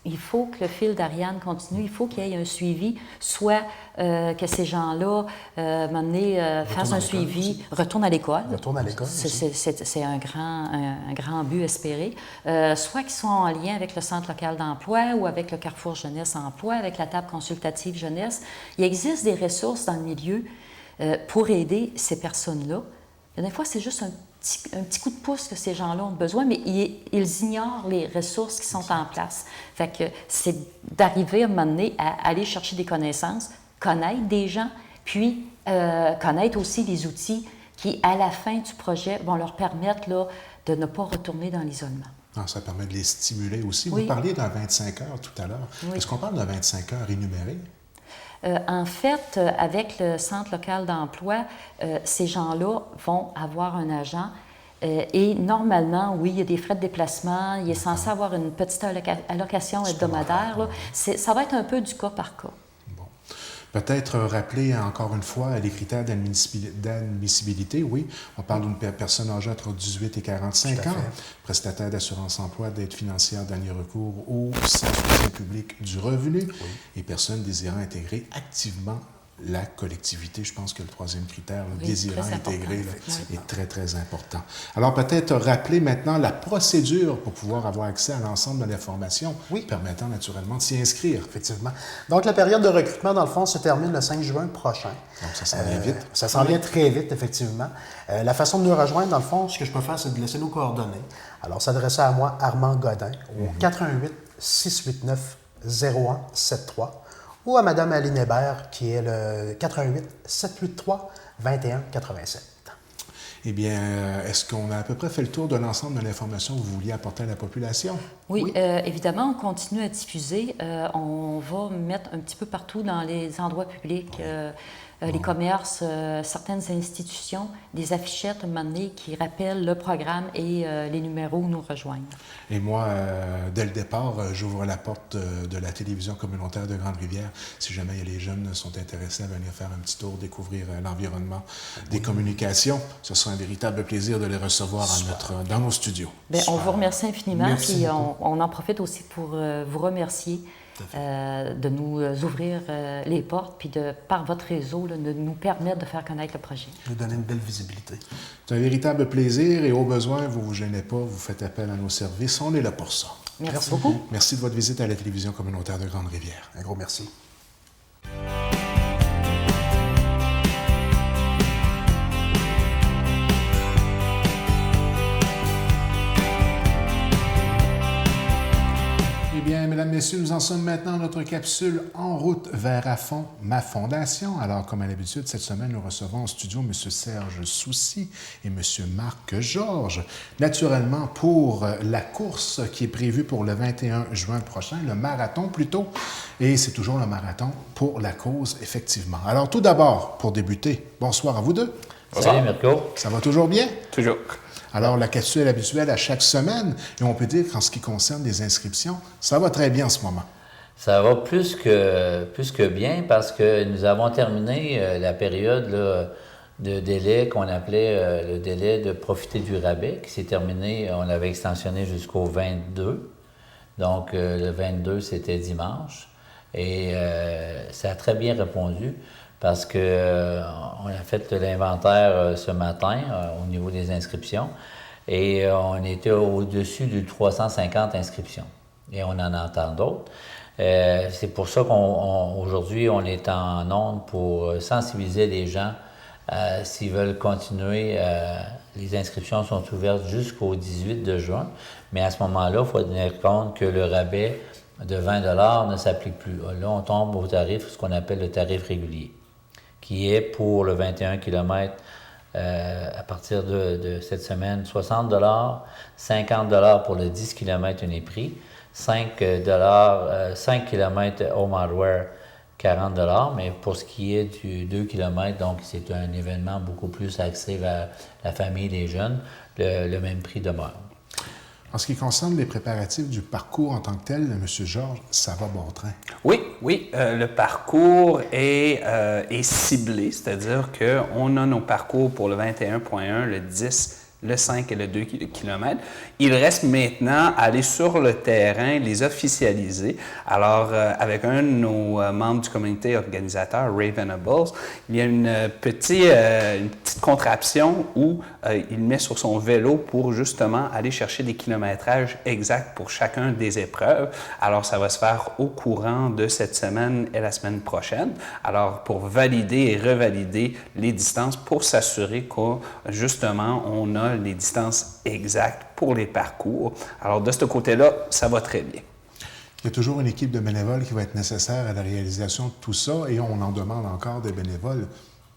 Il faut que le fil d'Ariane continue, il faut qu'il y ait un suivi, soit que ces gens-là, fassent un suivi, retournent à l'école. Retournent à l'école. C'est un grand but espéré. Soit qu'ils sont en lien avec le Centre local d'emploi ou avec le Carrefour Jeunesse Emploi, avec la table consultative jeunesse. Il existe des ressources dans le milieu pour aider ces personnes-là. Des fois, c'est juste un petit coup de pouce que ces gens-là ont besoin, mais ils ignorent les ressources qui sont en place. Fait que c'est d'arriver à un moment donné à aller chercher des connaissances, connaître des gens, puis connaître aussi des outils qui, à la fin du projet, vont leur permettre là, de ne pas retourner dans l'isolement. Ça permet de les stimuler aussi. Oui. Vous parliez d'un 25 heures tout à l'heure. Oui. Est-ce qu'on parle de 25 heures énumérées? En fait, avec le Centre local d'emploi, ces gens-là vont avoir un agent et normalement, oui, il y a des frais de déplacement, il est censé avoir une petite allocation hebdomadaire. Là. Ça va être un peu du cas par cas. Peut-être rappeler encore une fois les critères d'admissibilité. Oui, on parle d'une personne âgée entre 18 et 45 ans, prestataire d'assurance-emploi, d'aide financière, dernier recours ou service public du revenu, et personne désirant intégrer activement la collectivité. Je pense que le troisième critère, le désirant intégrer, est très, très important. Alors, peut-être rappeler maintenant la procédure pour pouvoir avoir accès à l'ensemble de l'information, permettant naturellement de s'y inscrire. Effectivement. Donc, la période de recrutement, dans le fond, se termine le 5 juin prochain. Donc, ça s'en vient vite. Ça s'en vient très vite, effectivement. La façon de nous rejoindre, dans le fond, ce que je peux faire, c'est de laisser nos coordonnées. Alors, s'adresser à moi, Armand Godin, au 418-689-0173, ou à Mme Aline Hébert, qui est le 88-783-2187. Eh bien, est-ce qu'on a à peu près fait le tour de l'ensemble de l'information que vous vouliez apporter à la population? Oui. Évidemment, on continue à diffuser. On va mettre un petit peu partout dans les endroits publics, les commerces, certaines institutions, des affichettes à un moment donné qui rappellent le programme et les numéros où nous rejoindre. Et moi, dès le départ, j'ouvre la porte de la télévision communautaire de Grande-Rivière. Si jamais les jeunes sont intéressés à venir faire un petit tour, découvrir l'environnement des communications, ce sera un véritable plaisir de les recevoir dans nos studios. Bien, on vous remercie infiniment. Merci puis on en profite aussi pour vous remercier de nous ouvrir les portes, puis par votre réseau, de nous permettre de faire connaître le projet. Nous donner une belle visibilité. C'est un véritable plaisir et au besoin, vous ne vous gênez pas, vous faites appel à nos services. On est là pour ça. Merci beaucoup. Merci de votre visite à la télévision communautaire de Grande-Rivière. Un gros merci. Eh bien, mesdames, messieurs, nous en sommes maintenant à notre capsule En route vers à fond ma fondation. Alors, comme à l'habitude, cette semaine, nous recevons en studio M. Serge Soucy et M. Marc Georges. Naturellement, pour la course qui est prévue pour le 21 juin prochain, le marathon plutôt, et c'est toujours le marathon pour la cause, effectivement. Alors, tout d'abord, pour débuter, bonsoir à vous deux. Salut, Mirko. Ça va toujours bien? Toujours. Alors, la capsule habituelle à chaque semaine, et on peut dire qu'en ce qui concerne les inscriptions, ça va très bien en ce moment. Ça va plus que bien parce que nous avons terminé la période là, de délai qu'on appelait le délai de profiter du rabais, qui s'est terminé, on l'avait extensionné jusqu'au 22. Donc, le 22, c'était dimanche. Et ça a très bien répondu parce qu'on a fait l'inventaire ce matin au niveau des inscriptions et on était au-dessus de 350 inscriptions. Et on en entend d'autres. C'est pour ça qu'aujourd'hui, on est en onde pour sensibiliser les gens s'ils veulent continuer. Les inscriptions sont ouvertes jusqu'au 18 de juin, mais à ce moment-là, il faut tenir compte que le rabais de 20 ne s'applique plus. Là, on tombe au tarif, ce qu'on appelle le tarif régulier, qui est pour le 21 km à partir de cette semaine, 60 $, 50 pour le 10 km Uniprix, 5 km Home Hardware 40 $, mais pour ce qui est du 2 km, donc c'est un événement beaucoup plus axé vers la famille, les jeunes, le même prix demeure. En ce qui concerne les préparatifs du parcours en tant que tel, M. Georges, ça va bon train. Oui, le parcours est ciblé, c'est-à-dire qu'on a nos parcours pour le 21.1, le 10, le 5 et le 2 km. Il reste maintenant à aller sur le terrain, les officialiser. Alors, avec un de nos membres du comité organisateur, Ray Venables, il y a une petite contraption où il met sur son vélo pour justement aller chercher des kilométrages exacts pour chacun des épreuves. Alors, ça va se faire au courant de cette semaine et la semaine prochaine. Alors, pour valider et revalider les distances, pour s'assurer que, justement, on a les distances exactes pour les parcours. Alors, de ce côté-là, ça va très bien. Il y a toujours une équipe de bénévoles qui va être nécessaire à la réalisation de tout ça et on en demande encore des bénévoles.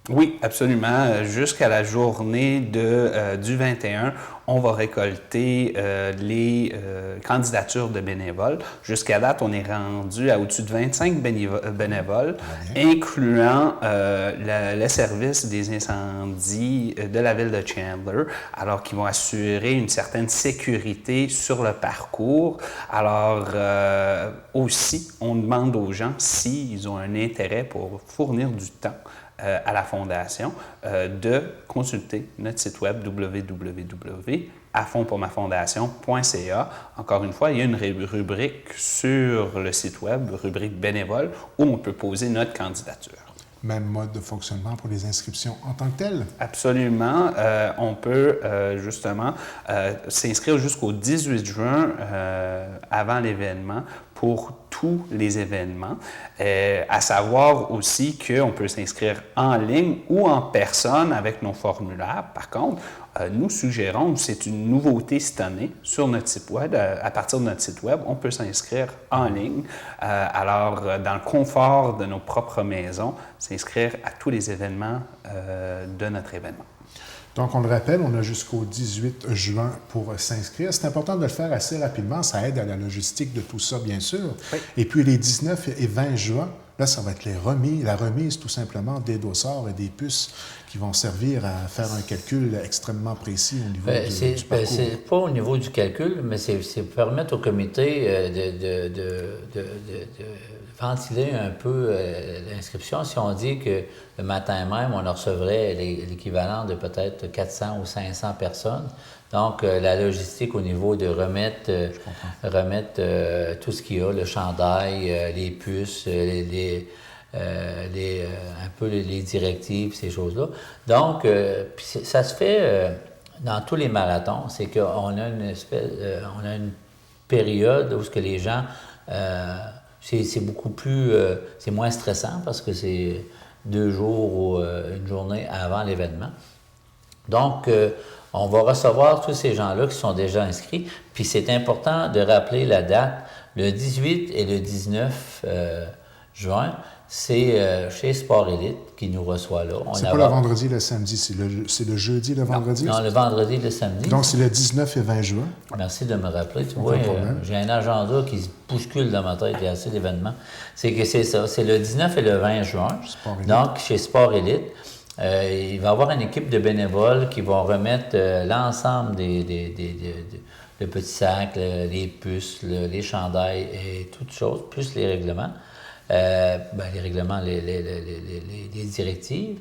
Oui, absolument. Jusqu'à la journée du 21, on va récolter les candidatures de bénévoles. Jusqu'à date, on est rendu à au-dessus de 25 bénévoles, incluant le service des incendies de la ville de Chandler, alors qui vont assurer une certaine sécurité sur le parcours. Alors, aussi, on demande aux gens s'ils ont un intérêt pour fournir du temps à la Fondation, de consulter notre site web www.afondpourmafondation.ca. Encore une fois, il y a une rubrique sur le site web, rubrique bénévole, où on peut poser notre candidature. Même mode de fonctionnement pour les inscriptions en tant que telles? Absolument. On peut justement s'inscrire jusqu'au 18 juin avant l'événement pour tous les événements. À savoir aussi qu'on peut s'inscrire en ligne ou en personne avec nos formulaires. Par contre, nous suggérons, c'est une nouveauté cette année sur notre site web, à partir de notre site web, on peut s'inscrire en ligne. Alors, dans le confort de nos propres maisons, s'inscrire à tous les événements de notre événement. Donc, on le rappelle, on a jusqu'au 18 juin pour s'inscrire. C'est important de le faire assez rapidement. Ça aide à la logistique de tout ça, bien sûr. Oui. Et puis, les 19 et 20 juin, là, ça va être la remise tout simplement des dossards et des puces qui vont servir à faire un calcul extrêmement précis au niveau du parcours. C'est pas au niveau du calcul, mais c'est permettre au comité de ventiler un peu l'inscription. Si on dit que le matin même, on recevrait l'équivalent de peut-être 400 ou 500 personnes, donc la logistique au niveau de remettre tout ce qu'il y a, le chandail, les puces, un peu les directives, ces choses-là. Donc, ça se fait dans tous les marathons, c'est qu'on a on a une période où ce que les gens... c'est beaucoup plus... c'est moins stressant parce que c'est 2 jours ou une journée avant l'événement. Donc, on va recevoir tous ces gens-là qui sont déjà inscrits. Puis c'est important de rappeler la date. Le 18 et le 19 juin, c'est chez Sport Élite qui nous reçoit là. C'est pas le vendredi et le samedi, c'est le jeudi et le vendredi? Non, le vendredi et le samedi. Donc, c'est le 19 et 20 juin. Merci de me rappeler. Tu vois, j'ai un agenda qui se bouscule dans ma tête, il y a assez d'événements. C'est que c'est ça, c'est le 19 et le 20 juin. Donc, chez Sport Élite, il va y avoir une équipe de bénévoles qui vont remettre l'ensemble le petit sac, les puces, les chandails et toutes choses, plus les règlements. Les règlements, les directives.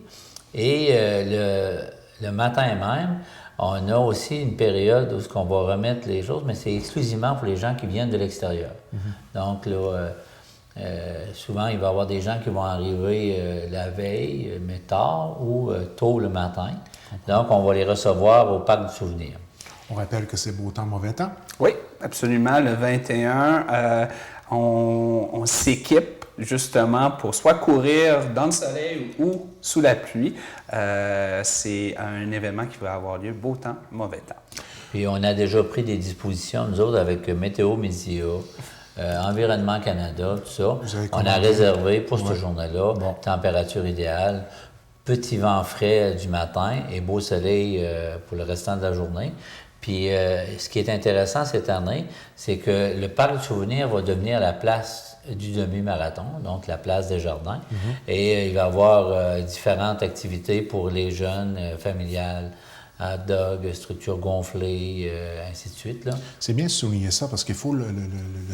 Et le matin même, on a aussi une période où on va remettre les choses, mais c'est exclusivement pour les gens qui viennent de l'extérieur. Mm-hmm. Donc là, souvent, il va y avoir des gens qui vont arriver la veille, mais tard, ou tôt le matin. Donc, on va les recevoir au Parc du Souvenir. On rappelle que c'est beau temps, mauvais temps? Oui, absolument. Le 21, on s'équipe justement pour soit courir dans le soleil ou sous la pluie. C'est un événement qui va avoir lieu beau temps, mauvais temps. Puis on a déjà pris des dispositions, nous autres, avec Météo Média, Environnement Canada, tout ça. On a réservé pour cette journée-là, température idéale, petit vent frais du matin et beau soleil pour le restant de la journée. Puis ce qui est intéressant cette année, c'est que le parc de souvenirs va devenir la place du demi-marathon, donc la place des Jardins. Et il va y avoir différentes activités pour les jeunes, familiales, hot dog, structure gonflée, ainsi de suite. Là. C'est bien de souligner ça parce qu'il faut le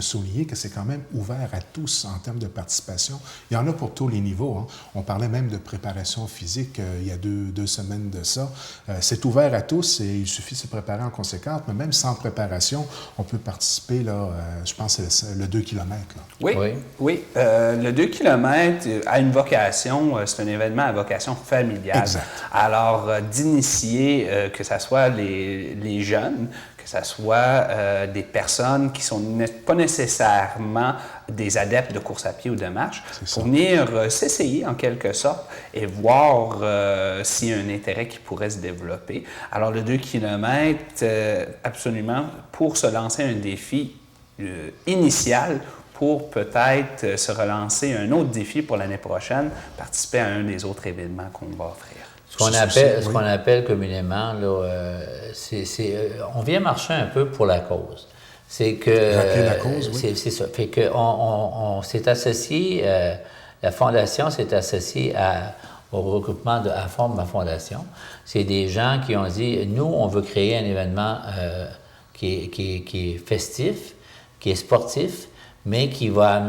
souligner que c'est quand même ouvert à tous en termes de participation. Il y en a pour tous les niveaux. Hein. On parlait même de préparation physique il y a deux semaines de ça. C'est ouvert à tous et il suffit de se préparer en conséquence, mais même sans préparation, on peut participer, là, je pense, le 2 km. Là. Oui. Le 2 km a une vocation, c'est un événement à vocation familiale. Exact. Alors, d'initier que ce soit les jeunes, que ce soit des personnes qui sont pas nécessairement des adeptes de course à pied ou de marche, pour venir s'essayer en quelque sorte et voir s'il y a un intérêt qui pourrait se développer. Alors, le 2 km, absolument, pour se lancer un défi initial, pour peut-être se relancer un autre défi pour l'année prochaine, participer à un des autres événements qu'on va offrir. Ce qu'on appelle communément, là, on vient marcher un peu pour la cause. C'est que... la cause, oui. C'est ça. Fait qu'on s'est associé, la Fondation s'est associée au regroupement à fond de ma Fondation. C'est des gens qui ont dit, nous, on veut créer un événement qui est festif, qui est sportif, mais qui va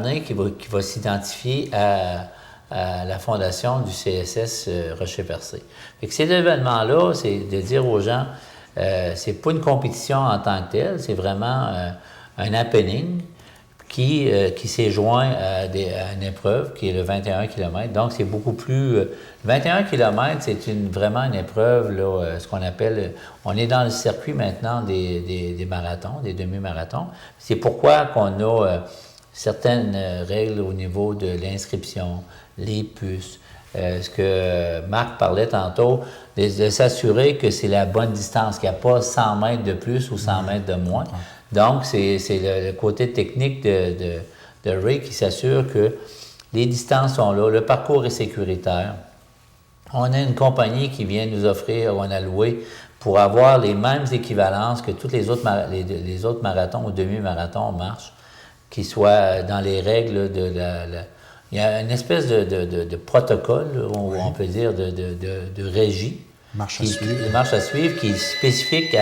s'identifier à la fondation du CSS Rocher-Percé. Fait que cet événement-là, c'est de dire aux gens, c'est pas une compétition en tant que telle, c'est vraiment un happening qui s'est joint à une épreuve qui est le 21 km. Donc, c'est beaucoup plus... le 21 km, c'est vraiment une épreuve, là, ce qu'on appelle... On est dans le circuit maintenant des marathons, des demi-marathons. C'est pourquoi qu'on a certaines règles au niveau de l'inscription, les puces, ce que Marc parlait tantôt, de s'assurer que c'est la bonne distance, qu'il n'y a pas 100 mètres de plus ou 100 mètres de moins. Donc, c'est le côté technique de Ray qui s'assure que les distances sont là, le parcours est sécuritaire. On a une compagnie qui vient nous offrir, on a loué, pour avoir les mêmes équivalences que tous les autres marathons ou demi-marathons marchent, qui soient dans les règles de il y a une espèce de protocole, on peut dire, de régie. Marche à suivre, qui est spécifique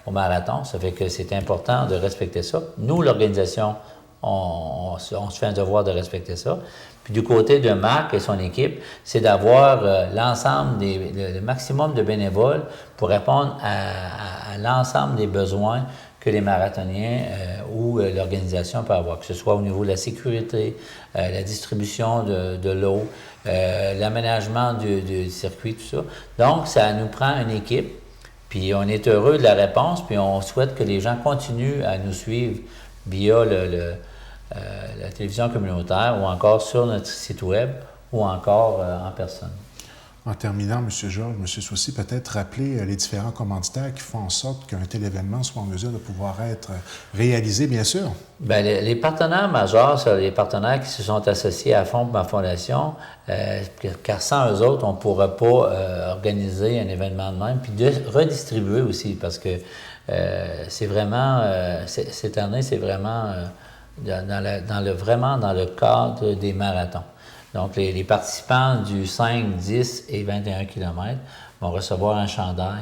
au marathon. Ça fait que c'est important de respecter ça. Nous, l'organisation, on se fait un devoir de respecter ça. Puis du côté de Marc et son équipe, c'est d'avoir le maximum de bénévoles pour répondre à l'ensemble des besoins que les marathoniens ou l'organisation peut avoir, que ce soit au niveau de la sécurité, la distribution de l'eau, l'aménagement du circuit, tout ça. Donc, ça nous prend une équipe, puis on est heureux de la réponse, puis on souhaite que les gens continuent à nous suivre via la télévision communautaire ou encore sur notre site web ou encore en personne. En terminant, M. Georges, M. Soucy, peut-être rappeler les différents commanditaires qui font en sorte qu'un tel événement soit en mesure de pouvoir être réalisé, bien sûr. Bien, les partenaires majeurs, c'est les partenaires qui se sont associés à fond pour ma fondation, car sans eux autres, on ne pourra pas organiser un événement de même, puis de redistribuer aussi, parce que c'est vraiment, cette année, c'est vraiment vraiment dans le cadre des marathons. Donc, les participants du 5, 10 et 21 km vont recevoir un chandail,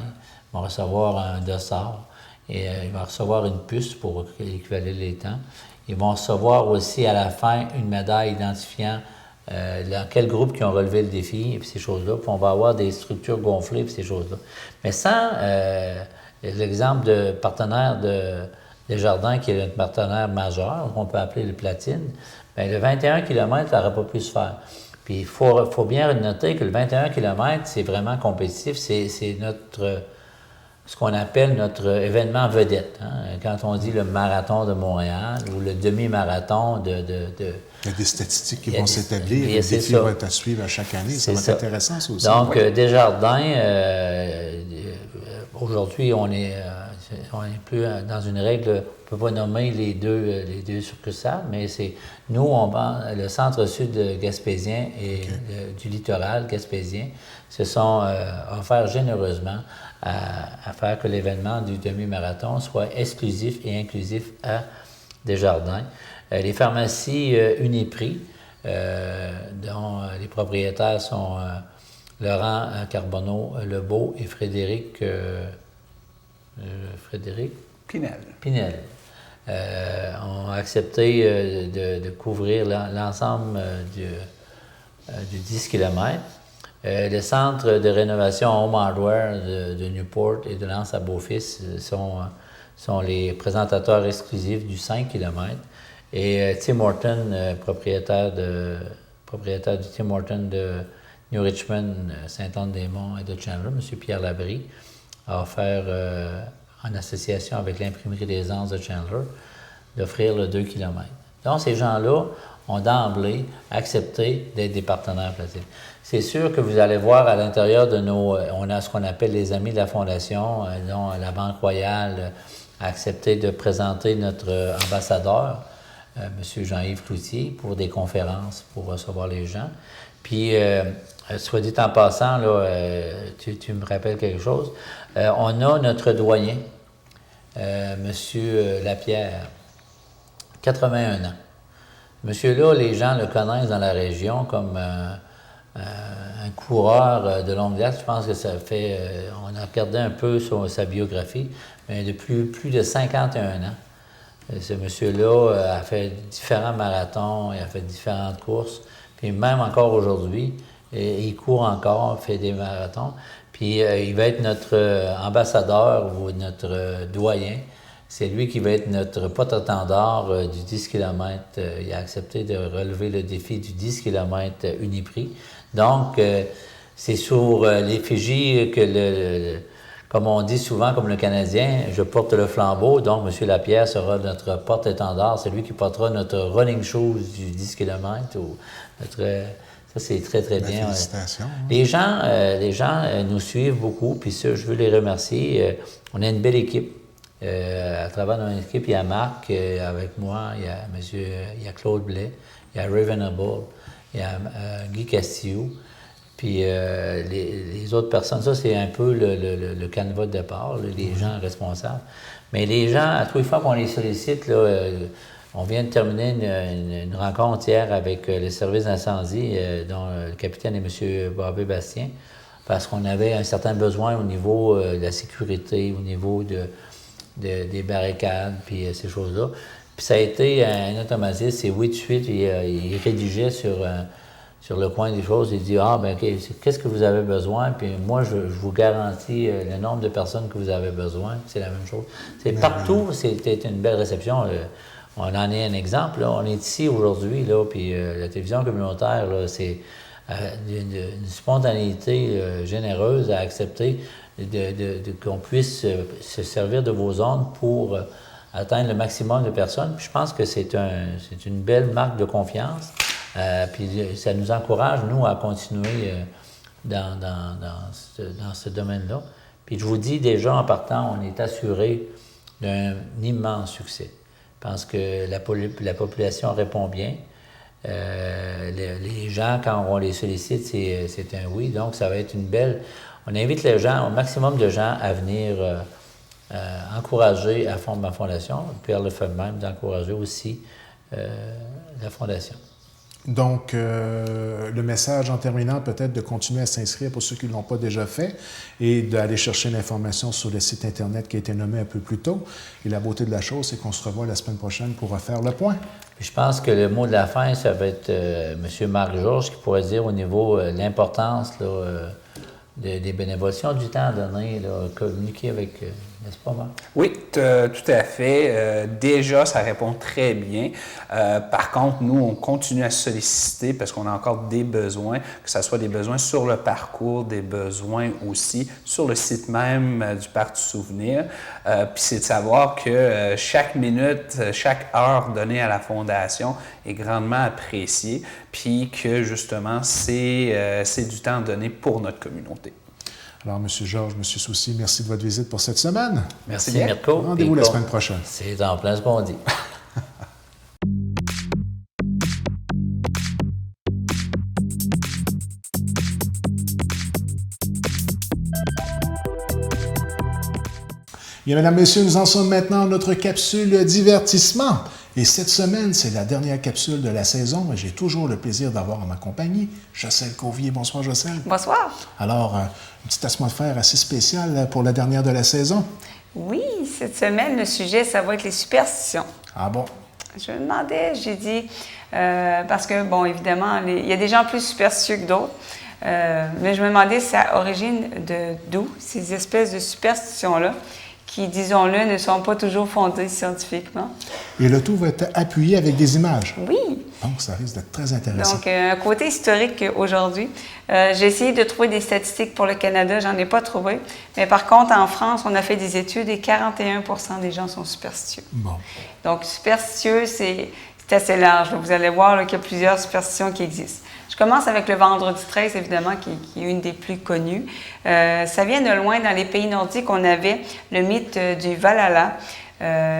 vont recevoir un dossard, et ils vont recevoir une puce pour équivaler les temps. Ils vont recevoir aussi à la fin une médaille identifiant dans quel groupe qui ont relevé le défi, et puis ces choses-là. Puis on va avoir des structures gonflées, puis ces choses-là. Mais sans l'exemple de partenaire des Jardins, qui est notre partenaire majeur, qu'on peut appeler le platine, bien, le 21 km, ça n'aurait pas pu se faire. Puis il faut bien noter que le 21 km, c'est vraiment compétitif. C'est ce qu'on appelle notre événement vedette. Hein? Quand on dit le marathon de Montréal ou le demi-marathon Il y a des statistiques qui vont s'établir, les défis vont être à suivre à chaque année. Ça va être intéressant, ça aussi. Donc, Desjardins, aujourd'hui, on est plus dans une règle, on ne peut pas nommer les deux succursales, mais c'est nous, le centre-sud gaspésien et du littoral gaspésien se sont offerts généreusement à faire que l'événement du demi-marathon soit exclusif et inclusif à Desjardins. Les pharmacies Uniprix, dont les propriétaires sont Laurent Carbonneau-Lebeau et Frédéric Pinel. Ont accepté de couvrir l'ensemble du 10 km. Le centre de rénovation Home Hardware de Newport et de l'Anse à Beaufils sont les présentateurs exclusifs du 5 km. Et Tim Horton, propriétaire du Tim Horton de New Richmond, Saint-Anne-des-Monts et de Chandler, M. Pierre Labrie, a offert, en association avec l'Imprimerie des Anses de Chandler, d'offrir le 2 km. Donc, ces gens-là ont d'emblée accepté d'être des partenaires Platine. C'est sûr que vous allez voir à l'intérieur de on a ce qu'on appelle les amis de la Fondation, dont la Banque Royale a accepté de présenter notre ambassadeur, M. Jean-Yves Cloutier, pour des conférences, pour recevoir les gens. Puis, soit dit en passant, là, tu me rappelles quelque chose, on a notre doyen, M. Lapierre, 81 ans. Monsieur-là, les gens le connaissent dans la région comme un coureur de longue date. Je pense que ça fait... on a regardé un peu sur sa biographie, mais depuis plus de 51 ans. Ce monsieur-là a fait différents marathons, il a fait différentes courses, puis même encore aujourd'hui, il court encore, fait des marathons. Puis il va être notre ambassadeur ou notre doyen. C'est lui qui va être notre porte-étendard du 10 km. Il a accepté de relever le défi du 10 km Uniprix. Donc, c'est sur l'effigie que, comme on dit souvent, comme le Canadien, je porte le flambeau. Donc, M. Lapierre sera notre porte-étendard. C'est lui qui portera notre running shoes du 10 km. Ou ça, c'est très, très bien. Félicitations. Les gens nous suivent beaucoup, puis ça, je veux les remercier. On a une belle équipe. À travers notre équipe, il y a Marc avec moi, il y a Claude Blais, il y a Ray Venable, il y a Guy Castillo, puis les autres personnes. Ça, c'est un peu le canevas de départ, là, les gens responsables. Mais les gens, à tous les fois qu'on les sollicite, là, on vient de terminer une rencontre hier avec le service d'incendie, dont le capitaine est M. Barbé Bastien, parce qu'on avait un certain besoin au niveau de la sécurité, au niveau des barricades, puis ces choses-là. Puis ça a été un automatisme, c'est oui, tout de suite, il rédigeait sur le coin des choses, il dit « Ah, ben OK, qu'est-ce que vous avez besoin? » Puis moi, je vous garantis le nombre de personnes que vous avez besoin, c'est la même chose. C'est partout, c'était une belle réception. On en est un exemple, là. On est ici aujourd'hui, là, puis la télévision communautaire, là, c'est une spontanéité généreuse à accepter qu'on puisse se servir de vos ondes pour atteindre le maximum de personnes. Puis je pense que c'est une belle marque de confiance. Puis ça nous encourage, nous, à continuer dans ce domaine-là. Puis je vous dis déjà, en partant, on est assuré d'un immense succès. Je pense que la population répond bien. Les gens, quand on les sollicite, c'est un oui. Donc, ça va être une belle... On invite les gens, au maximum de gens, à venir encourager à fond ma fondation. Pierre le fait même d'encourager aussi la fondation. Donc, le message en terminant, peut-être de continuer à s'inscrire pour ceux qui ne l'ont pas déjà fait et d'aller chercher l'information sur le site Internet qui a été nommé un peu plus tôt. Et la beauté de la chose, c'est qu'on se revoit la semaine prochaine pour refaire le point. Puis je pense que le mot de la fin, ça va être M. Marc Georges qui pourrait dire au niveau de l'importance des bénévoles. Si on a du temps à donner, communiquer avec, n'est-ce pas, Marc? Oui, tout à fait. Déjà, ça répond très bien. Par contre, nous, on continue à solliciter parce qu'on a encore des besoins, que ce soit des besoins sur le parcours, des besoins aussi sur le site même du Parc du Souvenir. Puis c'est de savoir que chaque minute, chaque heure donnée à la Fondation est grandement appréciée, puis que justement, c'est du temps donné pour notre communauté. Alors, M. Georges, M. Soucy, merci de votre visite pour cette semaine. Merci, Mirko. Rendez-vous la semaine prochaine. C'est en plein ce qu'on dit. Bien, mesdames, messieurs, nous en sommes maintenant à notre capsule divertissement. Et cette semaine, c'est la dernière capsule de la saison et j'ai toujours le plaisir d'avoir en ma compagnie Jocelyne Covier. Bonsoir, Jocelyne. Bonsoir. Alors, une petite atmosphère assez spéciale pour la dernière de la saison. Oui, cette semaine, le sujet, ça va être les superstitions. Ah bon? Je me demandais, j'ai dit, parce que, bon, évidemment, il y a des gens plus superstitieux que d'autres, mais je me demandais, ça origine d'où ces espèces de superstitions-là qui, disons-le, ne sont pas toujours fondées scientifiquement. Et le tout va être appuyé avec des images. Oui. Donc, ça risque d'être très intéressant. Donc, un côté historique aujourd'hui. J'ai essayé de trouver des statistiques pour le Canada, j'en ai pas trouvé. Mais par contre, en France, on a fait des études et 41 des gens sont superstitieux. Bon. Donc, superstitieux, c'est assez large. Vous allez voir qu'il y a plusieurs superstitions qui existent. Je commence avec le vendredi 13, évidemment, qui est une des plus connues. Ça vient de loin. Dans les pays nordiques, on avait le mythe du Valhalla.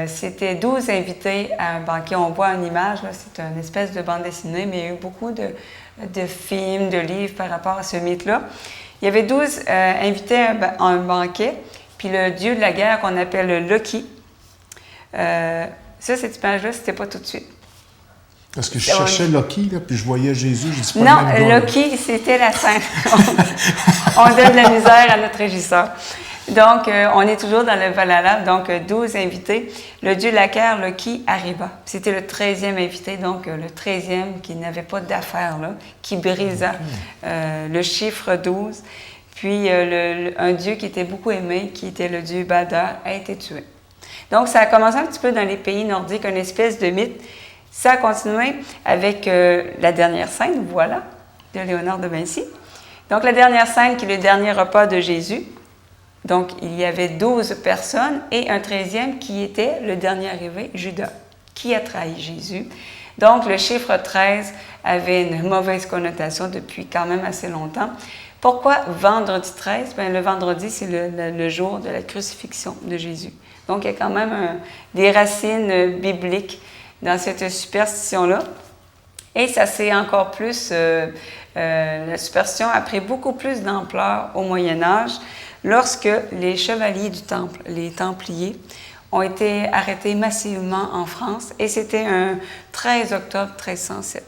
C'était 12 invités à un banquet. On voit une image, c'est une espèce de bande dessinée, mais il y a eu beaucoup de films, de livres par rapport à ce mythe-là. Il y avait 12 invités à un banquet, puis le dieu de la guerre qu'on appelle Loki. Cette image-là, c'était pas tout de suite. Parce que je cherchais Loki, là, puis je voyais Jésus, je dis pas non, le même gars, Loki, c'était la scène. On donne de la misère à notre régisseur. Donc, on est toujours dans le Valhalla, donc 12 invités. Le dieu de la guerre, Loki, arriva. C'était le 13e invité, donc le 13e qui n'avait pas d'affaires, là, qui brisa le chiffre 12. Puis, un dieu qui était beaucoup aimé, qui était le dieu Balder, a été tué. Donc, ça a commencé un petit peu dans les pays nordiques, une espèce de mythe. Ça a continué avec la dernière scène, voilà, de Léonard de Vinci. Donc, la dernière scène qui est le dernier repas de Jésus. Donc, il y avait 12 personnes et un 13e qui était le dernier arrivé, Judas, qui a trahi Jésus. Donc, le chiffre 13 avait une mauvaise connotation depuis quand même assez longtemps. Pourquoi vendredi 13? Bien, le vendredi, c'est le jour de la crucifixion de Jésus. Donc, il y a quand même des racines bibliques dans cette superstition-là. Et ça s'est encore plus, la superstition a pris beaucoup plus d'ampleur au Moyen Âge lorsque les chevaliers du Temple, les Templiers, ont été arrêtés massivement en France et c'était un 13 octobre 1307.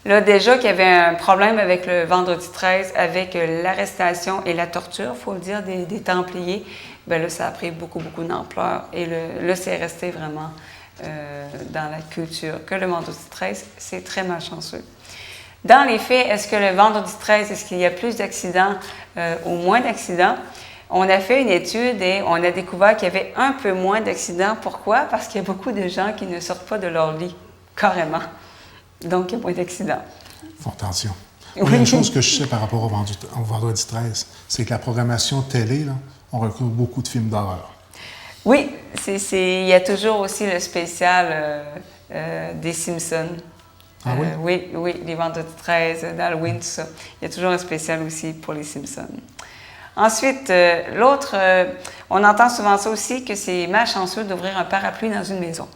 Là, déjà qu'il y avait un problème avec le vendredi 13, avec l'arrestation et la torture, il faut le dire, des Templiers, bien là, ça a pris beaucoup d'ampleur et là, c'est resté vraiment dans la culture, que le vendredi 13, c'est très malchanceux. Dans les faits, est-ce que le vendredi 13, est-ce qu'il y a plus d'accidents ou moins d'accidents? On a fait une étude et on a découvert qu'il y avait un peu moins d'accidents. Pourquoi? Parce qu'il y a beaucoup de gens qui ne sortent pas de leur lit, carrément. Donc, il y a moins d'accidents. Font attention. Oui. Il y a une chose que je sais par rapport au vendredi 13, c'est que la programmation télé, là, on recouvre beaucoup de films d'horreur. Oui, il y a toujours aussi le spécial des Simpsons. Ah oui? Oui, les vendredis 13, d'Halloween, tout ça. Il y a toujours un spécial aussi pour les Simpsons. Ensuite, l'autre, on entend souvent ça aussi, que c'est malchanceux d'ouvrir un parapluie dans une maison.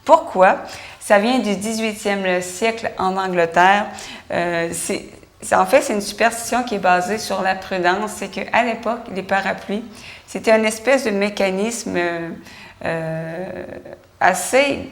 Pourquoi? Ça vient du 18e siècle en Angleterre. En fait, c'est une superstition qui est basée sur la prudence. C'est qu'à l'époque, les parapluies, c'était une espèce de mécanisme assez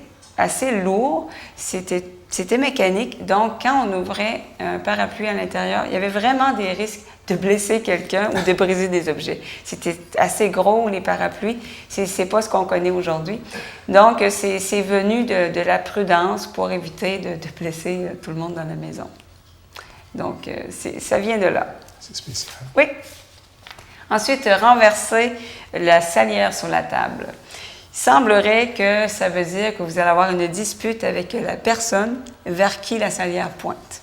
lourd. C'était mécanique. Donc, quand on ouvrait un parapluie à l'intérieur, il y avait vraiment des risques de blesser quelqu'un ou de briser des objets. C'était assez gros, les parapluies. C'est pas ce qu'on connaît aujourd'hui. Donc, c'est venu de la prudence pour éviter de blesser tout le monde dans la maison. Donc, ça vient de là. C'est spécial. Oui. Ensuite, renverser la salière sur la table. Il semblerait que ça veut dire que vous allez avoir une dispute avec la personne vers qui la salière pointe.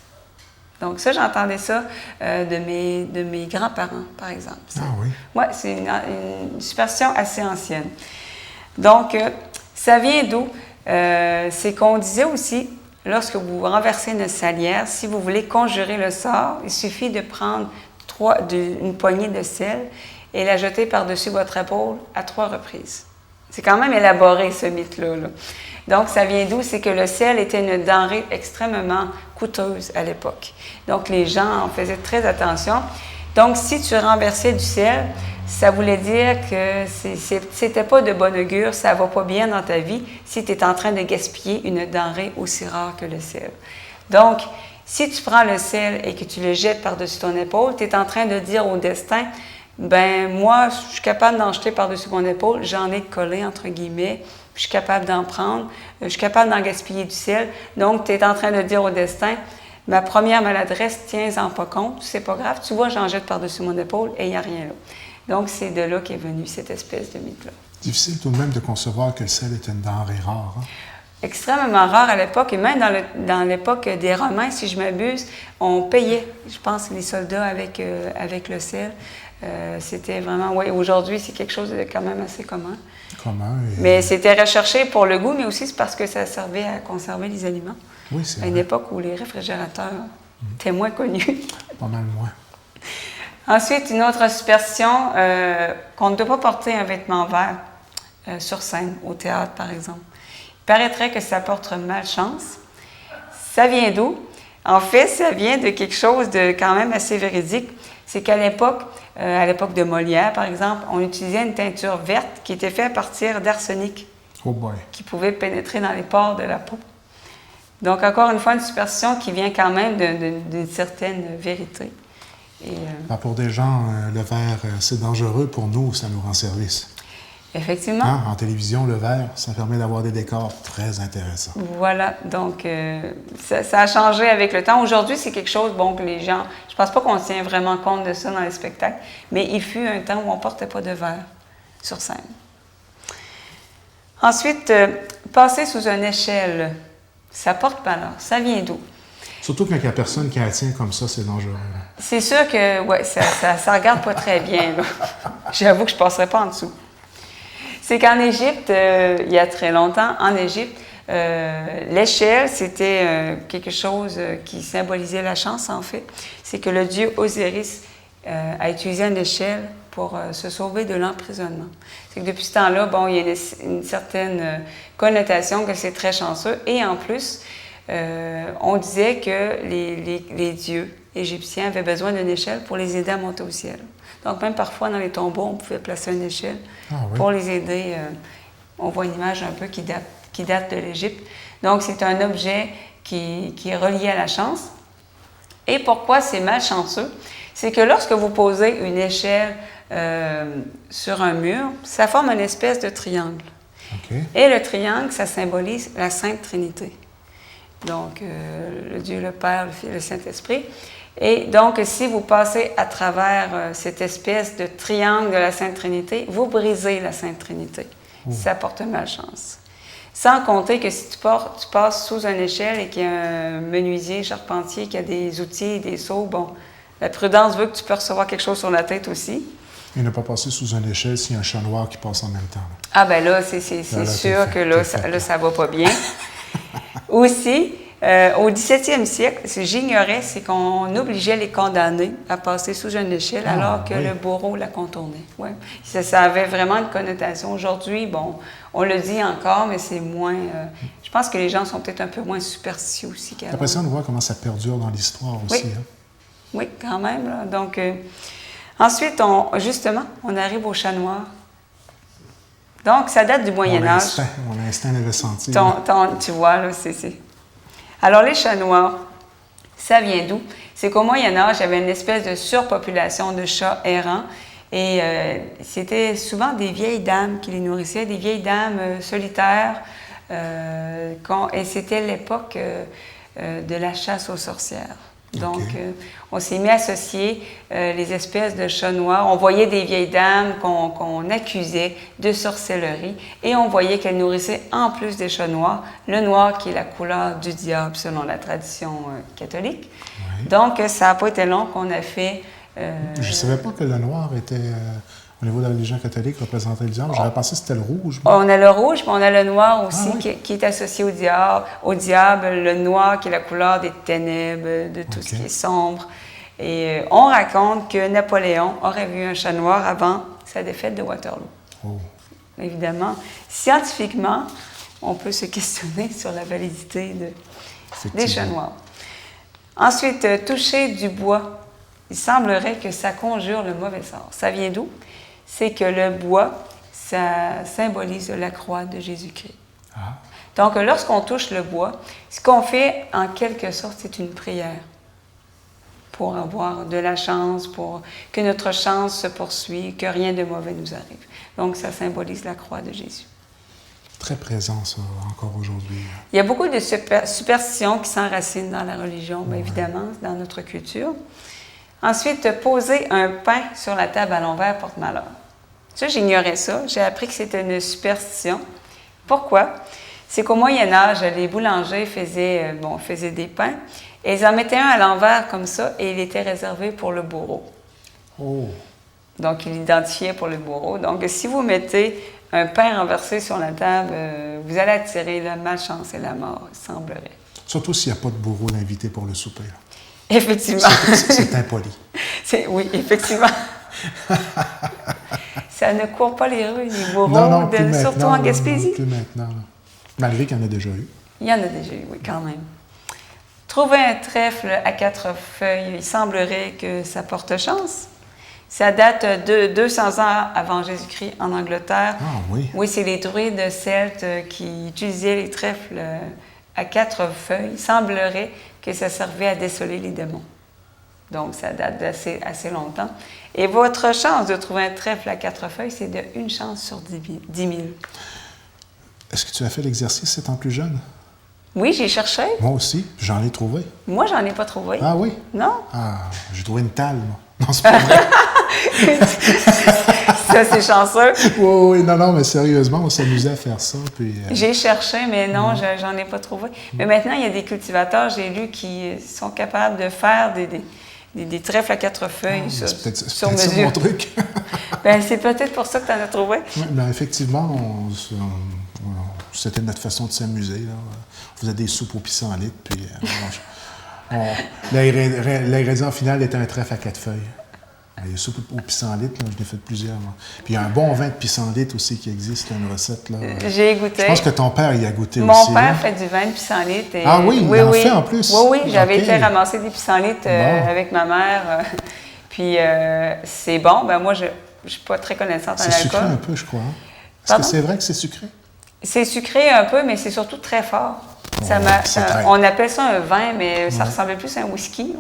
Donc ça, j'entendais ça de mes grands-parents, par exemple. Ah oui? Oui, c'est une superstition assez ancienne. Donc, ça vient d'où? C'est qu'on disait aussi, lorsque vous renversez une salière, si vous voulez conjurer le sort, il suffit de prendre une poignée de sel et la jeter par-dessus votre épaule à 3 reprises. C'est quand même élaboré, ce mythe-là. Là. Donc, ça vient d'où? C'est que le sel était une denrée extrêmement coûteuse à l'époque. Donc, les gens en faisaient très attention. Donc, si tu renversais du sel, Ça voulait dire que c'était pas de bon augure, ça va pas bien dans ta vie si tu es en train de gaspiller une denrée aussi rare que le sel. Donc, si tu prends le sel et que tu le jettes par-dessus ton épaule, tu es en train de dire au destin, ben moi, je suis capable d'en jeter par-dessus mon épaule, j'en ai collé, entre guillemets, je suis capable d'en prendre, je suis capable d'en gaspiller du sel. Donc, tu es en train de dire au destin, ma première maladresse, tiens-en pas compte, c'est pas grave, tu vois, j'en jette par-dessus mon épaule et il n'y a rien là. Donc, c'est de là qu'est venue cette espèce de mythe-là. Difficile tout de même de concevoir que le sel est une denrée rare. Hein? Extrêmement rare à l'époque, et même dans l'époque des Romains, si je m'abuse, on payait, je pense, les soldats avec le sel. C'était vraiment, oui, aujourd'hui, c'est quelque chose de quand même assez commun. Mais c'était recherché pour le goût, mais aussi c'est parce que ça servait à conserver les aliments. Oui, c'est à une époque où les réfrigérateurs étaient moins connus. Pas mal moins. Ensuite, une autre superstition, qu'on ne doit pas porter un vêtement vert sur scène, au théâtre par exemple. Il paraîtrait que ça porte malchance. Ça vient d'où? En fait, ça vient de quelque chose de quand même assez véridique. C'est qu'à l'époque de Molière par exemple, on utilisait une teinture verte qui était faite à partir d'arsenic, qui pouvait pénétrer dans les pores de la peau. Donc encore une fois, une superstition qui vient quand même d'une certaine vérité. Pour des gens, le verre, c'est dangereux. Pour nous, ça nous rend service. Effectivement. Hein? En télévision, le verre, ça permet d'avoir des décors très intéressants. Voilà. Donc, ça a changé avec le temps. Aujourd'hui, c'est quelque chose, bon, que les gens... Je pense pas qu'on tient vraiment compte de ça dans les spectacles, mais il fut un temps où on ne portait pas de verre sur scène. Ensuite, passer sous une échelle, ça porte malheur. Ça vient d'où? Surtout quand il n'y a personne qui la tient comme ça, c'est dangereux. C'est sûr que, ouais, ça regarde pas très bien, là. J'avoue que je ne passerais pas en dessous. C'est qu'en Égypte, il y a très longtemps, en Égypte, l'échelle, c'était quelque chose qui symbolisait la chance, en fait. C'est que le dieu Osiris a utilisé une échelle pour se sauver de l'emprisonnement. C'est que depuis ce temps-là, bon, il y a une certaine connotation que c'est très chanceux. Et en plus, on disait que les dieux égyptiens avaient besoin d'une échelle pour les aider à monter au ciel. Donc, même parfois, dans les tombeaux, on pouvait placer une échelle pour les aider. On voit une image un peu qui date de l'Égypte. Donc, c'est un objet qui est relié à la chance. Et pourquoi c'est malchanceux? C'est que lorsque vous posez une échelle sur un mur, ça forme une espèce de triangle. Okay. Et le triangle, ça symbolise la Sainte Trinité. Donc, le Dieu, le Père, le Fils, le Saint-Esprit. Et donc, si vous passez à travers cette espèce de triangle de la Sainte Trinité, vous brisez la Sainte Trinité. Ça porte malchance. Sans compter que si tu passes sous une échelle et qu'il y a un menuisier, charpentier, qui a des outils et des seaux, bon, la prudence veut que tu peux recevoir quelque chose sur la tête aussi. Et ne pas passer sous une échelle s'il y a un chat noir qui passe en même temps. Là. Ah ben là, c'est sûr que là, ça va pas bien. Aussi, au 17e siècle, ce que j'ignorais, c'est qu'on obligeait les condamnés à passer sous une échelle alors que le bourreau la contournait. Ouais. Ça avait vraiment une connotation. Aujourd'hui, bon, on le dit encore, mais c'est moins... je pense que les gens sont peut-être un peu moins superstitieux aussi qu'avant. C'est impressionnant de voir comment ça perdure dans l'histoire aussi. Oui, hein? Oui, quand même. Là. Donc, ensuite, on arrive au chat noir. Donc, ça date du Moyen-Âge. Mon instinct l'avait senti. Tu vois, là, c'est... Alors, les chats noirs, ça vient d'où? C'est qu'au Moyen-Âge, il y avait une espèce de surpopulation de chats errants. Et c'était souvent des vieilles dames qui les nourrissaient, des vieilles dames solitaires. Et c'était l'époque de la chasse aux sorcières. Donc, on s'est mis à associer les espèces de chats noirs. On voyait des vieilles dames qu'on accusait de sorcellerie et on voyait qu'elles nourrissaient en plus des chats noirs, le noir qui est la couleur du diable selon la tradition catholique. Oui. Donc, ça n'a pas été long qu'on a fait... Je ne savais pas que le noir était... Au niveau de la religion catholique, représentait le diable. J'aurais pensé que c'était le rouge. On a le rouge, mais on a le noir aussi qui est associé au diable. Le noir qui est la couleur des ténèbres, de tout ce qui est sombre. Et on raconte que Napoléon aurait vu un chat noir avant sa défaite de Waterloo. Évidemment, scientifiquement, on peut se questionner sur la validité des chats noirs. Ensuite, toucher du bois. Il semblerait que ça conjure le mauvais sort. Ça vient d'où? c'est que le bois, ça symbolise la croix de Jésus-Christ. Ah. Donc, lorsqu'on touche le bois, ce qu'on fait, en quelque sorte, c'est une prière pour avoir de la chance, pour que notre chance se poursuive, que rien de mauvais nous arrive. Donc, ça symbolise la croix de Jésus. Très présent, ça, encore aujourd'hui. Il y a beaucoup de superstitions qui s'enracinent dans la religion, bien évidemment, dans notre culture. Ensuite, poser un pain sur la table à l'envers porte malheur. Ça, j'ignorais ça. J'ai appris que c'était une superstition. Pourquoi? C'est qu'au Moyen Âge, les boulangers faisaient des pains et ils en mettaient un à l'envers comme ça et il était réservé pour le bourreau. Oh! Donc, il l'identifiait pour le bourreau. Donc, si vous mettez un pain renversé sur la table, vous allez attirer la malchance et la mort, il semblerait. Surtout s'il n'y a pas de bourreau d'invité pour le souper. Là. Effectivement. C'est impoli. Oui, effectivement. Ça ne court pas les rues, les bourreaux, non, surtout en Gaspésie. Plus maintenant. Là. Malgré qu'il y en a déjà eu. Il y en a déjà eu, oui, quand même. Trouver un trèfle à 4 feuilles, il semblerait que ça porte chance. Ça date de 200 ans avant Jésus-Christ en Angleterre. Ah oui. Oui, c'est les druides celtes qui utilisaient les trèfles à 4 feuilles. Il semblerait que ça servait à désoler les démons. Donc, ça date d'assez assez longtemps. Et votre chance de trouver un trèfle à 4 feuilles, c'est de 1 chance sur 10 000. Est-ce que tu as fait l'exercice étant plus jeune? Oui, j'ai cherché. Moi aussi, j'en ai trouvé. Moi, j'en ai pas trouvé. Ah oui? Non? Ah, j'ai trouvé une talle, moi. Non, c'est pas vrai. Ça, c'est chanceux. Oui, non, mais sérieusement, on s'amusait à faire ça. Puis, J'ai cherché, mais non, j'en ai pas trouvé. Mais maintenant, il y a des cultivateurs, j'ai lu, qui sont capables de faire des trèfles à 4 feuilles sur mesure. C'est mon truc. Bien, c'est peut-être pour ça que tu en as trouvé. Oui, bien, effectivement, c'était notre façon de s'amuser. Là. On faisait des soupes au pissenlit, puis l'ingrédient final était un trèfle à 4 feuilles. Les soupes au pissenlit, je l'ai fait plusieurs. Moi. Puis il y a un bon vin de pissenlit aussi qui existe, une recette. Là. J'ai goûté. Je pense que ton père y a goûté Mon aussi. Mon père là. fait du vin de pissenlit. Et... Ah oui, il en fait en plus? Oui, j'avais été ramasser des pissenlits avec ma mère. Puis c'est bon. Ben moi, je ne suis pas très connaissante en alcool. C'est sucré un peu, je crois. Hein? Est-ce que c'est vrai que c'est sucré? C'est sucré un peu, mais c'est surtout très fort. On appelle ça un vin, mais ça ressemblait plus à un whisky.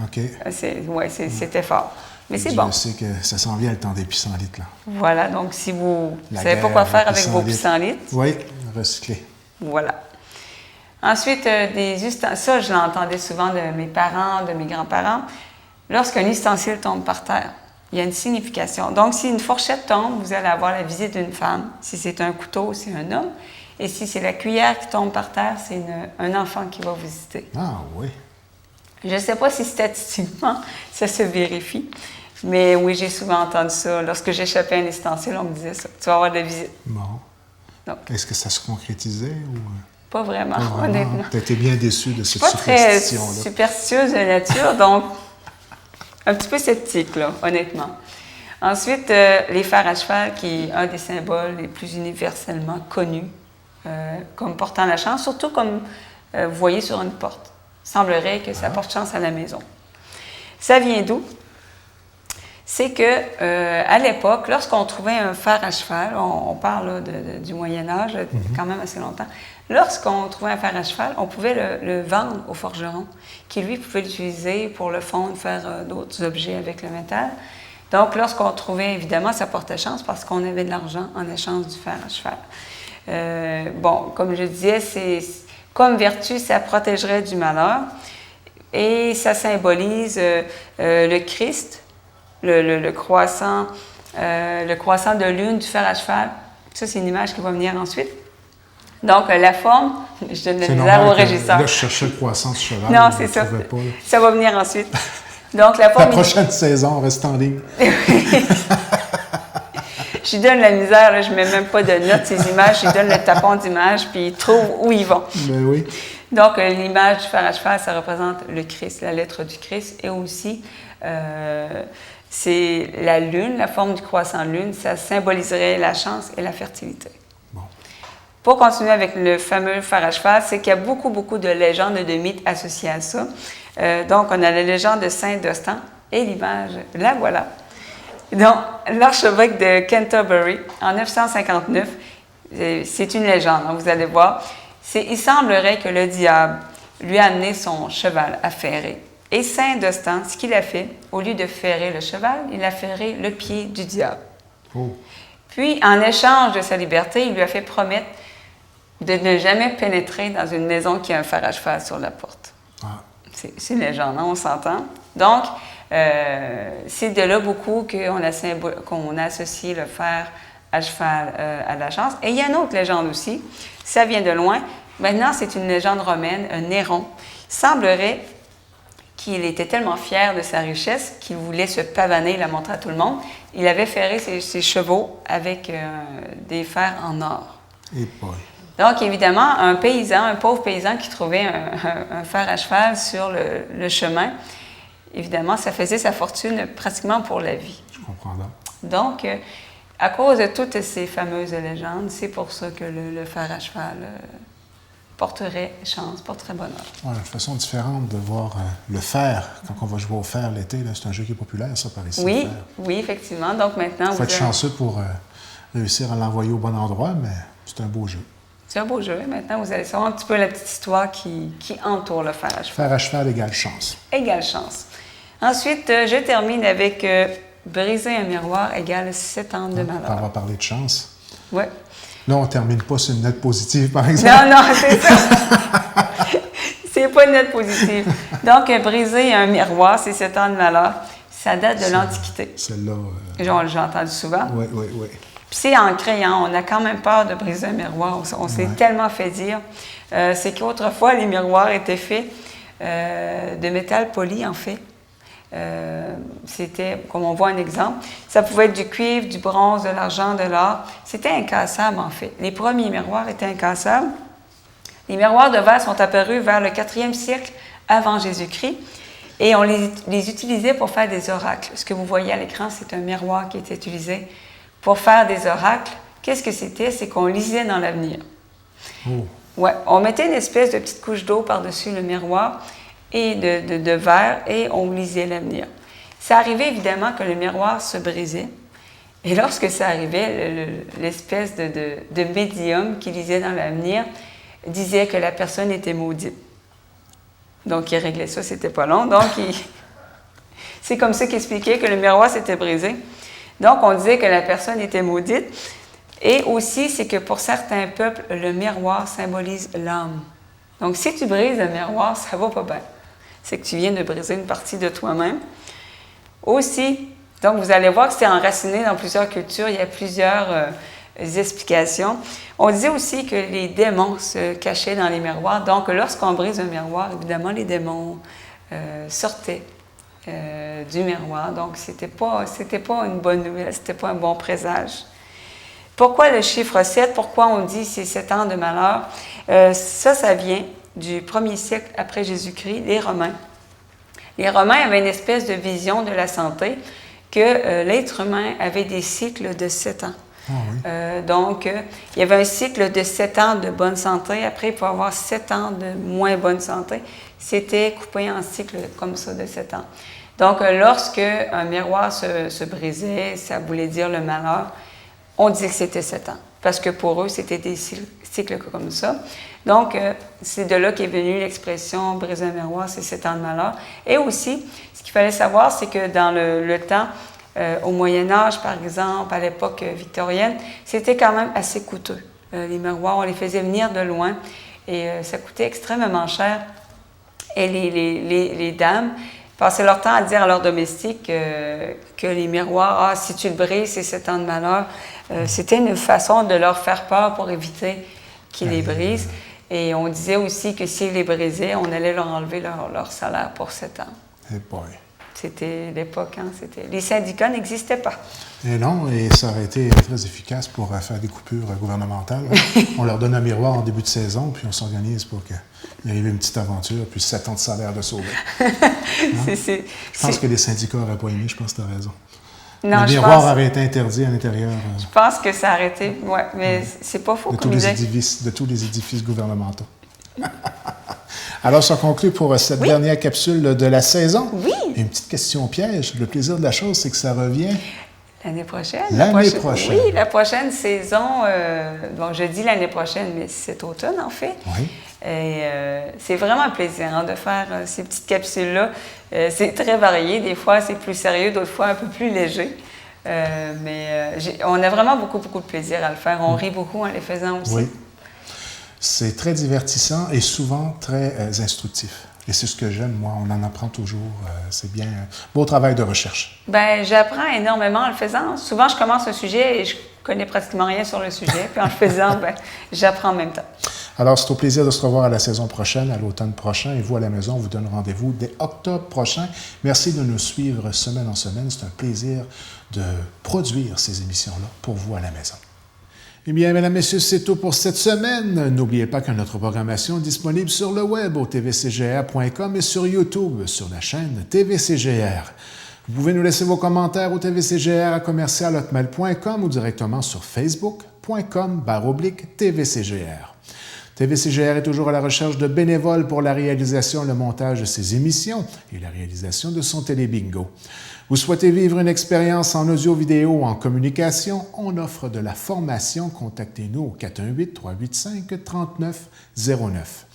OK. C'était fort. Mais c'est bon. Je sais que ça s'en vient le temps des pissenlits, là. Voilà, donc si vous ne savez pas quoi faire avec vos pissenlits. Oui, recycler. Voilà. Ensuite, ça, je l'entendais souvent de mes parents, de mes grands-parents. Lorsqu'un ustensile tombe par terre, il y a une signification. Donc, si une fourchette tombe, vous allez avoir la visite d'une femme. Si c'est un couteau, c'est un homme. Et si c'est la cuillère qui tombe par terre, c'est un enfant qui va vous visiter. Ah oui. Je ne sais pas si statistiquement, ça se vérifie. Mais oui, j'ai souvent entendu ça. Lorsque j'échappais un ustensile, on me disait ça. Tu vas avoir de la visite. Bon. Est-ce que ça se concrétisait ou... Pas vraiment, honnêtement. Tu as été bien déçue de cette superstition-là. Je suis pas très superstitieuse de nature, donc un petit peu sceptique, là, honnêtement. Ensuite, les fers à cheval, qui est un des symboles les plus universellement connus comme portant la chance, surtout comme vous voyez sur une porte. Il semblerait que ça porte chance à la maison. Ça vient d'où? C'est que à l'époque, lorsqu'on trouvait un fer à cheval, on parle là, du Moyen Âge, quand même assez longtemps, lorsqu'on trouvait un fer à cheval, on pouvait le vendre au forgeron, qui lui pouvait l'utiliser pour le fondre, faire d'autres objets avec le métal. Donc, lorsqu'on trouvait, évidemment, ça portait chance parce qu'on avait de l'argent en échange du fer à cheval. Bon, comme je disais, comme vertu, ça protégerait du malheur et ça symbolise le Christ, le croissant de lune du fer à cheval. Ça, c'est une image qui va venir ensuite. Donc, la forme, je donne la misère au régisseur. Là, je cherchais le croissant du cheval. Non, c'est ça. Pas, ça va venir ensuite. Donc, la forme... La prochaine saison, on reste en ligne. Je lui donne la misère, là, je ne mets même pas de notes ces images, je lui donne le tapon d'image, puis il trouve où ils vont. Ben oui. Donc, l'image du fer à cheval, ça représente le Christ, la lettre du Christ, et aussi, c'est la lune, la forme du croissant lune, ça symboliserait la chance et la fertilité. Bon. Pour continuer avec le fameux fer à cheval, c'est qu'il y a beaucoup, beaucoup de légendes et de mythes associés à ça. Donc, on a la légende de Saint-Dostan, et l'image, la voilà. Donc, l'archevêque de Canterbury, en 959, c'est une légende, hein, vous allez voir. Il semblerait que le diable lui a amené son cheval à ferrer. Et Saint Dostan, ce qu'il a fait, au lieu de ferrer le cheval, il a ferré le pied du diable. Oh. Puis, en échange de sa liberté, il lui a fait promettre de ne jamais pénétrer dans une maison qui a un fer à cheval sur la porte. Ah. C'est une légende, hein, on s'entend. Donc, c'est de là beaucoup qu'on associe le fer à cheval à la chance. Et il y a une autre légende aussi, ça vient de loin. Maintenant, c'est une légende romaine, Néron. Il semblerait qu'il était tellement fier de sa richesse qu'il voulait se pavaner, la montrer à tout le monde. Il avait ferré ses chevaux avec des fers en or. Et boy. Donc, évidemment, un pauvre paysan qui trouvait un fer à cheval sur le chemin, évidemment, ça faisait sa fortune pratiquement pour la vie. Je comprends là. Donc, à cause de toutes ces fameuses légendes, c'est pour ça que le fer à cheval porterait chance, porterait bonheur. Ouais, une façon différente de voir le fer. Quand on va jouer au fer l'été, c'est un jeu qui est populaire, ça, par ici. Oui, oui, effectivement. Donc, maintenant, il faut être chanceux pour réussir à l'envoyer au bon endroit, mais c'est un beau jeu. C'est un beau jeu. Maintenant, vous allez savoir un petit peu la petite histoire qui entoure le fer à cheval. Fer à cheval égale chance. Égale chance. Ensuite, je termine avec briser un miroir égale 7 ans de malheur. On va parler de chance. Oui. Là, on ne termine pas sur une note positive, par exemple. Non, c'est ça. C'est pas une note positive. Donc, briser un miroir, c'est 7 ans de malheur. Ça date de l'Antiquité. Celle-là. J'ai entendu souvent. Oui, oui, oui. Puis c'est ancré, hein? On a quand même peur de briser un miroir. On s'est tellement fait dire. C'est qu'autrefois, les miroirs étaient faits de métal poli, en fait. C'était, comme on voit un exemple, ça pouvait être du cuivre, du bronze, de l'argent, de l'or. C'était incassable, en fait. Les premiers miroirs étaient incassables. Les miroirs de verre sont apparus vers le 4e siècle avant Jésus-Christ et on les utilisait pour faire des oracles. Ce que vous voyez à l'écran, c'est un miroir qui était utilisé pour faire des oracles. Qu'est-ce que c'était? C'est qu'on lisait dans l'avenir. Oh. Ouais, on mettait une espèce de petite couche d'eau par-dessus le miroir et de verre et on lisait l'avenir. Ça arrivait évidemment que le miroir se brisait. Et lorsque ça arrivait, l'espèce de médium qui lisait dans l'avenir disait que la personne était maudite. Donc, il réglait ça, c'était pas long. Donc, c'est comme ça qu'il expliquait que le miroir s'était brisé. Donc, on disait que la personne était maudite. Et aussi, c'est que pour certains peuples, le miroir symbolise l'âme. Donc, si tu brises le miroir, ça va pas bien. C'est que tu viens de briser une partie de toi-même. Aussi, donc vous allez voir que c'est enraciné dans plusieurs cultures. Il y a plusieurs explications. On disait aussi que les démons se cachaient dans les miroirs. Donc, lorsqu'on brise un miroir, évidemment, les démons sortaient du miroir. Donc, c'était pas une bonne nouvelle, c'était pas un bon présage. Pourquoi le chiffre 7? Pourquoi on dit c'est 7 ans de malheur? Ça vient du 1er siècle après Jésus-Christ, les Romains. Les Romains avaient une espèce de vision de la santé que l'être humain avait des cycles de 7 ans. Ah oui. Donc, il y avait un cycle de 7 ans de bonne santé. Après, il peut y avoir 7 ans de moins bonne santé. C'était coupé en cycles comme ça de 7 ans. Donc, lorsque un miroir se brisait, ça voulait dire le malheur, on disait que c'était 7 ans. Parce que pour eux, c'était des cycles comme ça. Donc, c'est de là qu'est venue l'expression « briser un miroir, c'est 7 ans de malheur ». Et aussi, ce qu'il fallait savoir, c'est que dans le temps, au Moyen Âge, par exemple, à l'époque victorienne, c'était quand même assez coûteux. Les miroirs, on les faisait venir de loin et ça coûtait extrêmement cher. Et les dames passaient leur temps à dire à leurs domestiques que les miroirs, si tu le brises, c'est 7 ans de malheur. C'était une façon de leur faire peur pour éviter qu'ils les brisent. Et on disait aussi que s'ils les brisaient, on allait leur enlever leur salaire pour 7 ans. Hey boy. C'était l'époque, hein? Les syndicats n'existaient pas. Et non, et ça aurait été très efficace pour faire des coupures gouvernementales. On leur donne un miroir en début de saison, puis on s'organise pour qu'il arrive une petite aventure, puis 7 ans de salaire de sauver. Hein? Je pense que les syndicats n'auraient pas aimé, je pense que tu as raison. Non, le miroir aurait été interdit à l'intérieur. Je pense que ça aurait été, oui, mais c'est pas faux. De tous les édifices gouvernementaux. Alors, ça conclut pour cette dernière capsule de la saison. Oui. Une petite question piège. Le plaisir de la chose, c'est que ça revient L'année prochaine? L'année prochaine. Oui, la prochaine saison, bon, je dis l'année prochaine, mais cet automne, en fait. Oui. Et c'est vraiment un plaisir hein, de faire ces petites capsules-là. C'est très varié. Des fois, c'est plus sérieux, d'autres fois, un peu plus léger. On a vraiment beaucoup, beaucoup de plaisir à le faire. On rit beaucoup en les faisant aussi. Oui. C'est très divertissant et souvent très instructif. Et c'est ce que j'aime, moi. On en apprend toujours. C'est bien. Beau travail de recherche. Bien, j'apprends énormément en le faisant. Souvent, je commence un sujet et je connais pratiquement rien sur le sujet. Puis en le faisant, bien, j'apprends en même temps. Alors, c'est au plaisir de se revoir à la saison prochaine, à l'automne prochain. Et vous, à la maison, on vous donne rendez-vous dès octobre prochain. Merci de nous suivre semaine en semaine. C'est un plaisir de produire ces émissions-là pour vous à la maison. Eh bien, mesdames, messieurs, c'est tout pour cette semaine. N'oubliez pas que notre programmation est disponible sur le web au tvcgr.com et sur YouTube sur la chaîne TVCGR. Vous pouvez nous laisser vos commentaires au tvcgr@commercial-hotmail.com ou directement sur facebook.com/tvcgr. TVCGR est toujours à la recherche de bénévoles pour la réalisation et le montage de ses émissions et la réalisation de son télébingo. Vous souhaitez vivre une expérience en audio-vidéo ou en communication? On offre de la formation. Contactez-nous au 418-385-3909.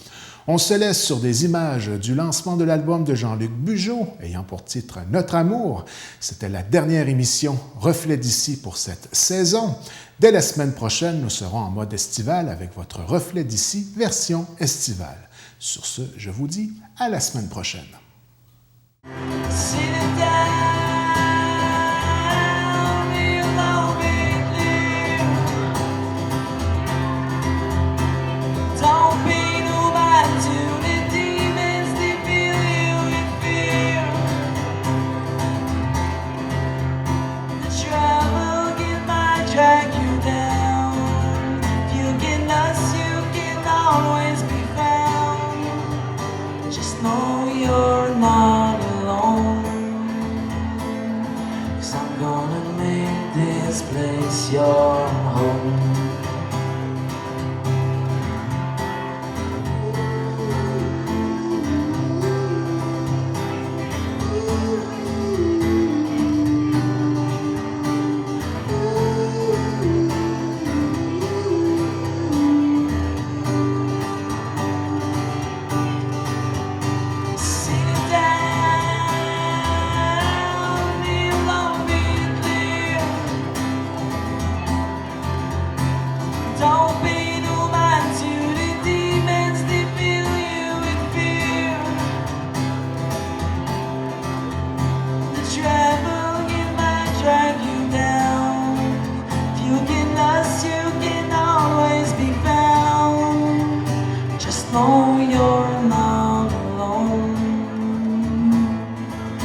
On se laisse sur des images du lancement de l'album de Jean-Luc Bugeaud, ayant pour titre « Notre amour ». C'était la dernière émission Reflet d'ici pour cette saison. Dès la semaine prochaine, nous serons en mode estival avec votre Reflet d'ici version estivale. Sur ce, je vous dis à la semaine prochaine. Drag you down. If you get lost, you can always be found. Just know you're not alone. 'Cause I'm gonna make this place your home. Know you're not alone.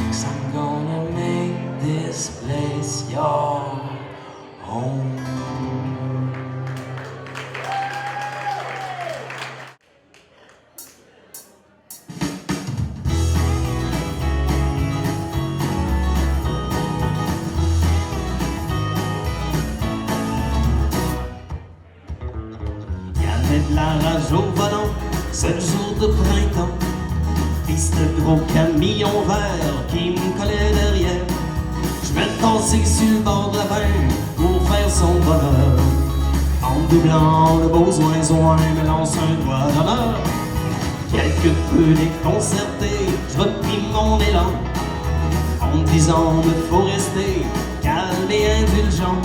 'Cause I'm gonna make this place your home. Y'avait de la rage au volant. C'est le jour de printemps, piste de gros camion vert qui me collait derrière. Je vais le tasser sur le bord de la veine pour faire son bonheur. En doublant le besoin, me lance un doigt d'honneur. Quelque peu déconcerté, je repris mon élan. En me disant, me faut rester calme et indulgent.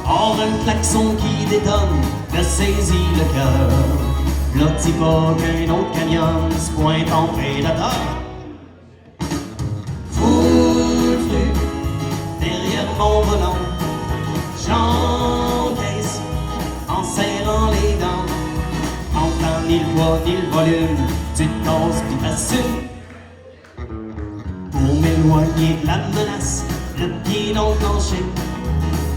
Or un klaxon qui détonne me saisit le cœur. Là, dis pas qu'un autre canyon se pointe en prédateur. Full flux, derrière mon volant, j'encaisse en serrant les dents. En temps ni le poids ni le volume, tu te casses pis t'assumes. Pour m'éloigner de la menace, le pied dans le plancher.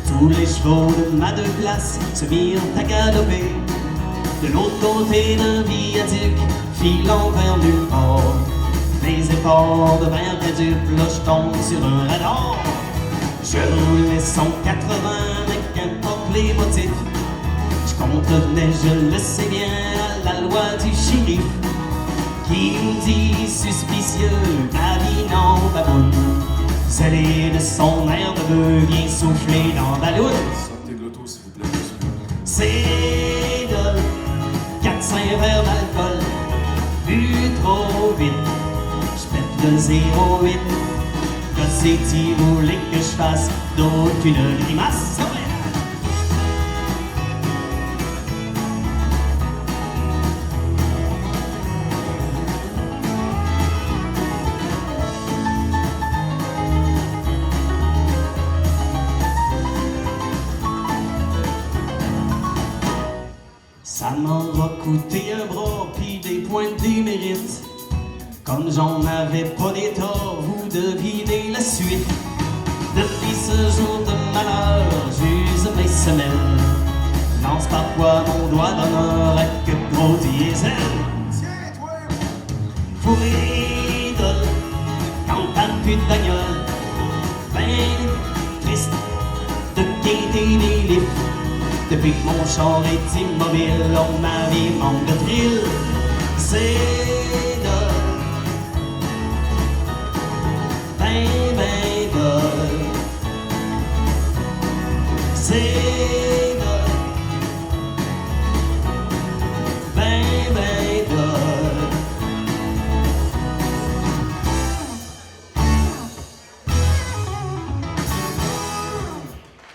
Tous les chevaux de ma deux places se mirent à galoper. De l'autre côté d'un viaduc, filant vers nulle part. Les efforts de vers caduc, là je tombe sur un radar. Je roulais 180, mais qu'importe les motifs. Je contrevenais, je le sais bien, à la loi du shérif. Qui me dit suspicieux, ma vie n'en baboune. Zélé de son air de bœuf vient souffler dans la loute. Sortez de l'auto, s'il vous plaît. C'est de 4-5 verres d'alcool, bu trop vite. J'pète le 0,8. Que c'est-il voulez que je fasse d'autre qu'une grimace? Ça m'aura coûté un bras pis des points de démérite. Comme j'en avais pas des torts, vous devinez la suite. Depuis ce jour de malheur, j'use mes semelles. Lance parfois mon doigt d'honneur à que gros diesel. Tiens, toi! Pour idole, quand t'as plus de bagnole, ben triste de quitter les lifts. Depuis que mon char est immobile, on ma vie manque de thrill. C'est de ben dole. C'est de ben dole.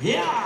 Yeah!